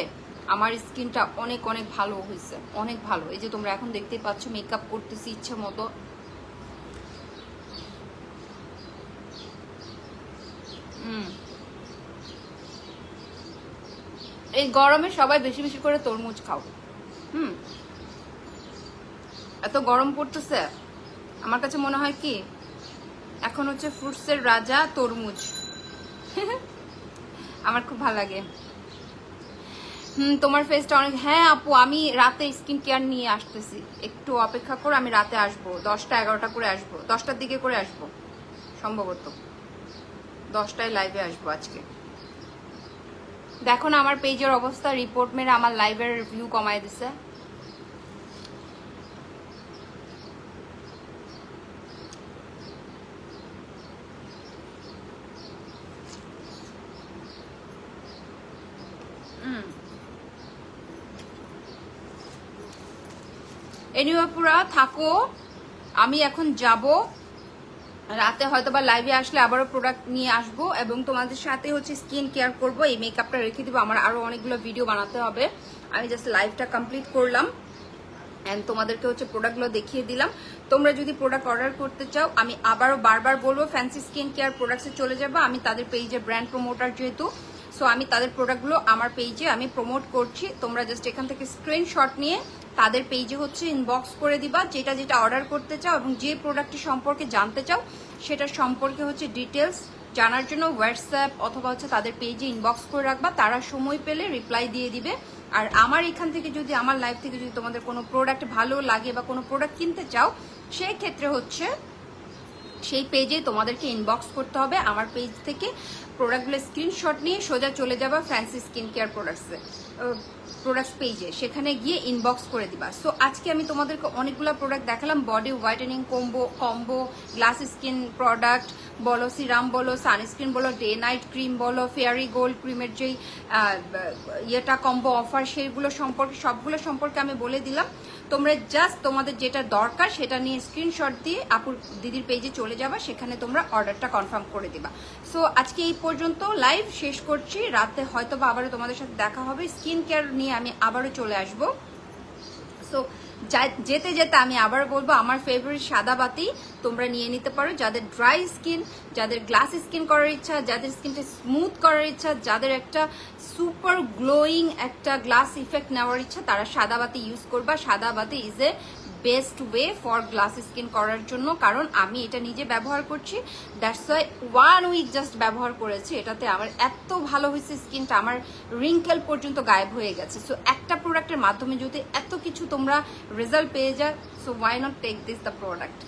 [SPEAKER 1] আমার স্কিনটা অনেক অনেক ভালো হয়েছে, অনেক ভালো। এই যে তোমরা এখন দেখতেই পাচ্ছ মেকআপ করতেছি ইচ্ছে মতো। এই গরমে সবাই বেশি বেশি করে তরমুজ খাও। এত গরম পড়তেছে, আমার কাছে মনে হয় কি এখন হচ্ছে ফ্রুটসের রাজা তরমুজ। আমার খুব ভালো লাগে। তোমার ফেসটা অনেক, হ্যাঁ আপু আমি রাতে স্কিন কেয়ার নিয়ে আসতেছি, একটু অপেক্ষা করো, আমি রাতে আসবো 10টা 11টা করে আসবো, 10টার দিকে করে আসবো, সম্ভবত 10টায় লাইভে আসবো আজকে। দেখো না আমার পেজের অবস্থা, রিপোর্ট মেরে আমার লাইভের ভিউ কমায় দিছে। এনিওয়াপুরা থাকো, আমি এখন যাব, রাতে হয়তো বা লাইভে আসলে আবারও প্রোডাক্ট নিয়ে আসবো এবং তোমাদের সাথে হচ্ছে স্কিন কেয়ার করবো। এই মেকআপটা রেখে দিব, আমার আরো অনেকগুলো ভিডিও বানাতে হবে। আমি জাস্ট লাইভটা কমপ্লিট করলাম এন্ড তোমাদেরকে হচ্ছে প্রোডাক্টগুলো দেখিয়ে দিলাম। তোমরা যদি প্রোডাক্ট অর্ডার করতে চাও, আমি আবারও বারবার বলবো ফ্যান্সি স্কিন কেয়ার প্রোডাক্টসে চলে যাবো। আমি তাদের পেজে ব্র্যান্ড প্রমোটার যেহেতু, সো আমি তাদের প্রোডাক্টগুলো আমার পেজে আমি প্রমোট করছি। তোমরা জাস্ট এখান থেকে স্ক্রিনশট নিয়ে তাদের পেজে হচ্ছে ইনবক্স করে দিবা যেটা যেটা অর্ডার করতে চাও এবং যে প্রোডাক্টটি সম্পর্কে জানতে চাও সেটার সম্পর্কে হচ্ছে ডিটেলস জানার জন্য হোয়াটসঅ্যাপ অথবা হচ্ছে তাদের পেজে ইনবক্স করে রাখবা, তারা সময় পেলে রিপ্লাই দিয়ে দিবে। আর আমার এখান থেকে যদি, আমার লাইভ থেকে যদি তোমাদের কোনো প্রোডাক্ট ভালো লাগে বা কোনো প্রোডাক্ট কিনতে চাও, সেই ক্ষেত্রে হচ্ছে সেই পেজে তোমাদেরকে ইনবক্স করতে হবে। আমার পেজ থেকে প্রোডাক্টগুলো স্ক্রিনশট নিয়ে সোজা চলে যাবা ফ্যান্সি স্কিন কেয়ার প্রোডাক্টস পেজে, সেখানে গিয়ে ইনবক্স করে দিবা। সো আজকে আমি তোমাদেরকে অনেকগুলো প্রোডাক্ট দেখালাম, body whitening combo, glass skin product বলো, সিরাম বলো, সানস্ক্রিন বলো, ডে নাইট ক্রিম বলো, ফেয়ারি গোল্ড ক্রিমের যেই ইয়েটা কম্বো অফার, সেইগুলো সম্পর্কে সবগুলো সম্পর্কে আমি বলে দিলাম। তোমরা জাস্ট তোমাদের যেটা দরকার সেটা নিয়ে স্ক্রিনশট দিয়ে আপুর দিদির পেজে চলে যাবা, সেখানে তোমরা অর্ডারটা কনফার্ম করে দিবা। সো আজকে এই পর্যন্ত লাইভ শেষ করছি, রাতে হয়তো বা আবারও তোমাদের সাথে দেখা হবে, স্কিন কেয়ার নিয়ে আমি আবারও চলে আসবো। সো যেতে যেতে আমি আবার বলবো আমার ফেভারিট সাদা বাতি তোমরা নিয়ে নিতে পারো, যাদের ড্রাই স্কিন, যাদের গ্লাস স্কিন করার ইচ্ছা, যাদের স্কিনটা স্মুথ করার ইচ্ছা, যাদের একটা সুপার গ্লোয়িং একটা গ্লাস ইফেক্ট নেওয়ার ইচ্ছা, তারা সাদা বাতি ইউজ করবা। সাদা বাতি is a best way for glass skin করার জন্য, কারণ আমি এটা নিজে ব্যবহার করছি। দ্যাটস ওয়াই 1 উইক জাস্ট ব্যবহার করেছি, এটাতে আমার এত ভালো হয়েছে স্কিনটা, আমার রিঙ্কেল পর্যন্ত গায়েব হয়ে গেছে। সো একটা প্রোডাক্টের মাধ্যমে যদি এত কিছু তোমরা রেজাল্ট পেয়ে যায়, so why not take this the product.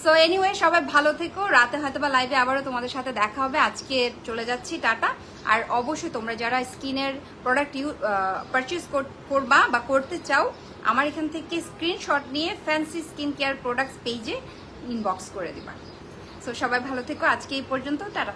[SPEAKER 1] So anyway, সবাই ভালো থেকো। রাতে হয়তো বা লাইভে আবারও তোমাদের সাথে দেখা হবে। আজকে চলে যাচ্ছি, টাটা। আর অবশ্যই তোমরা যারা স্কিনের প্রোডাক্ট পারচেজ করবা বা করতে চাও, আমার এখান থেকে স্ক্রিনশট নিয়ে ফ্যান্সি স্কিন কেয়ার প্রোডাক্টস পেজে ইনবক্স করে দিবা। সো সবাই ভালো থেকো, আজকে এই পর্যন্ত, টাটা।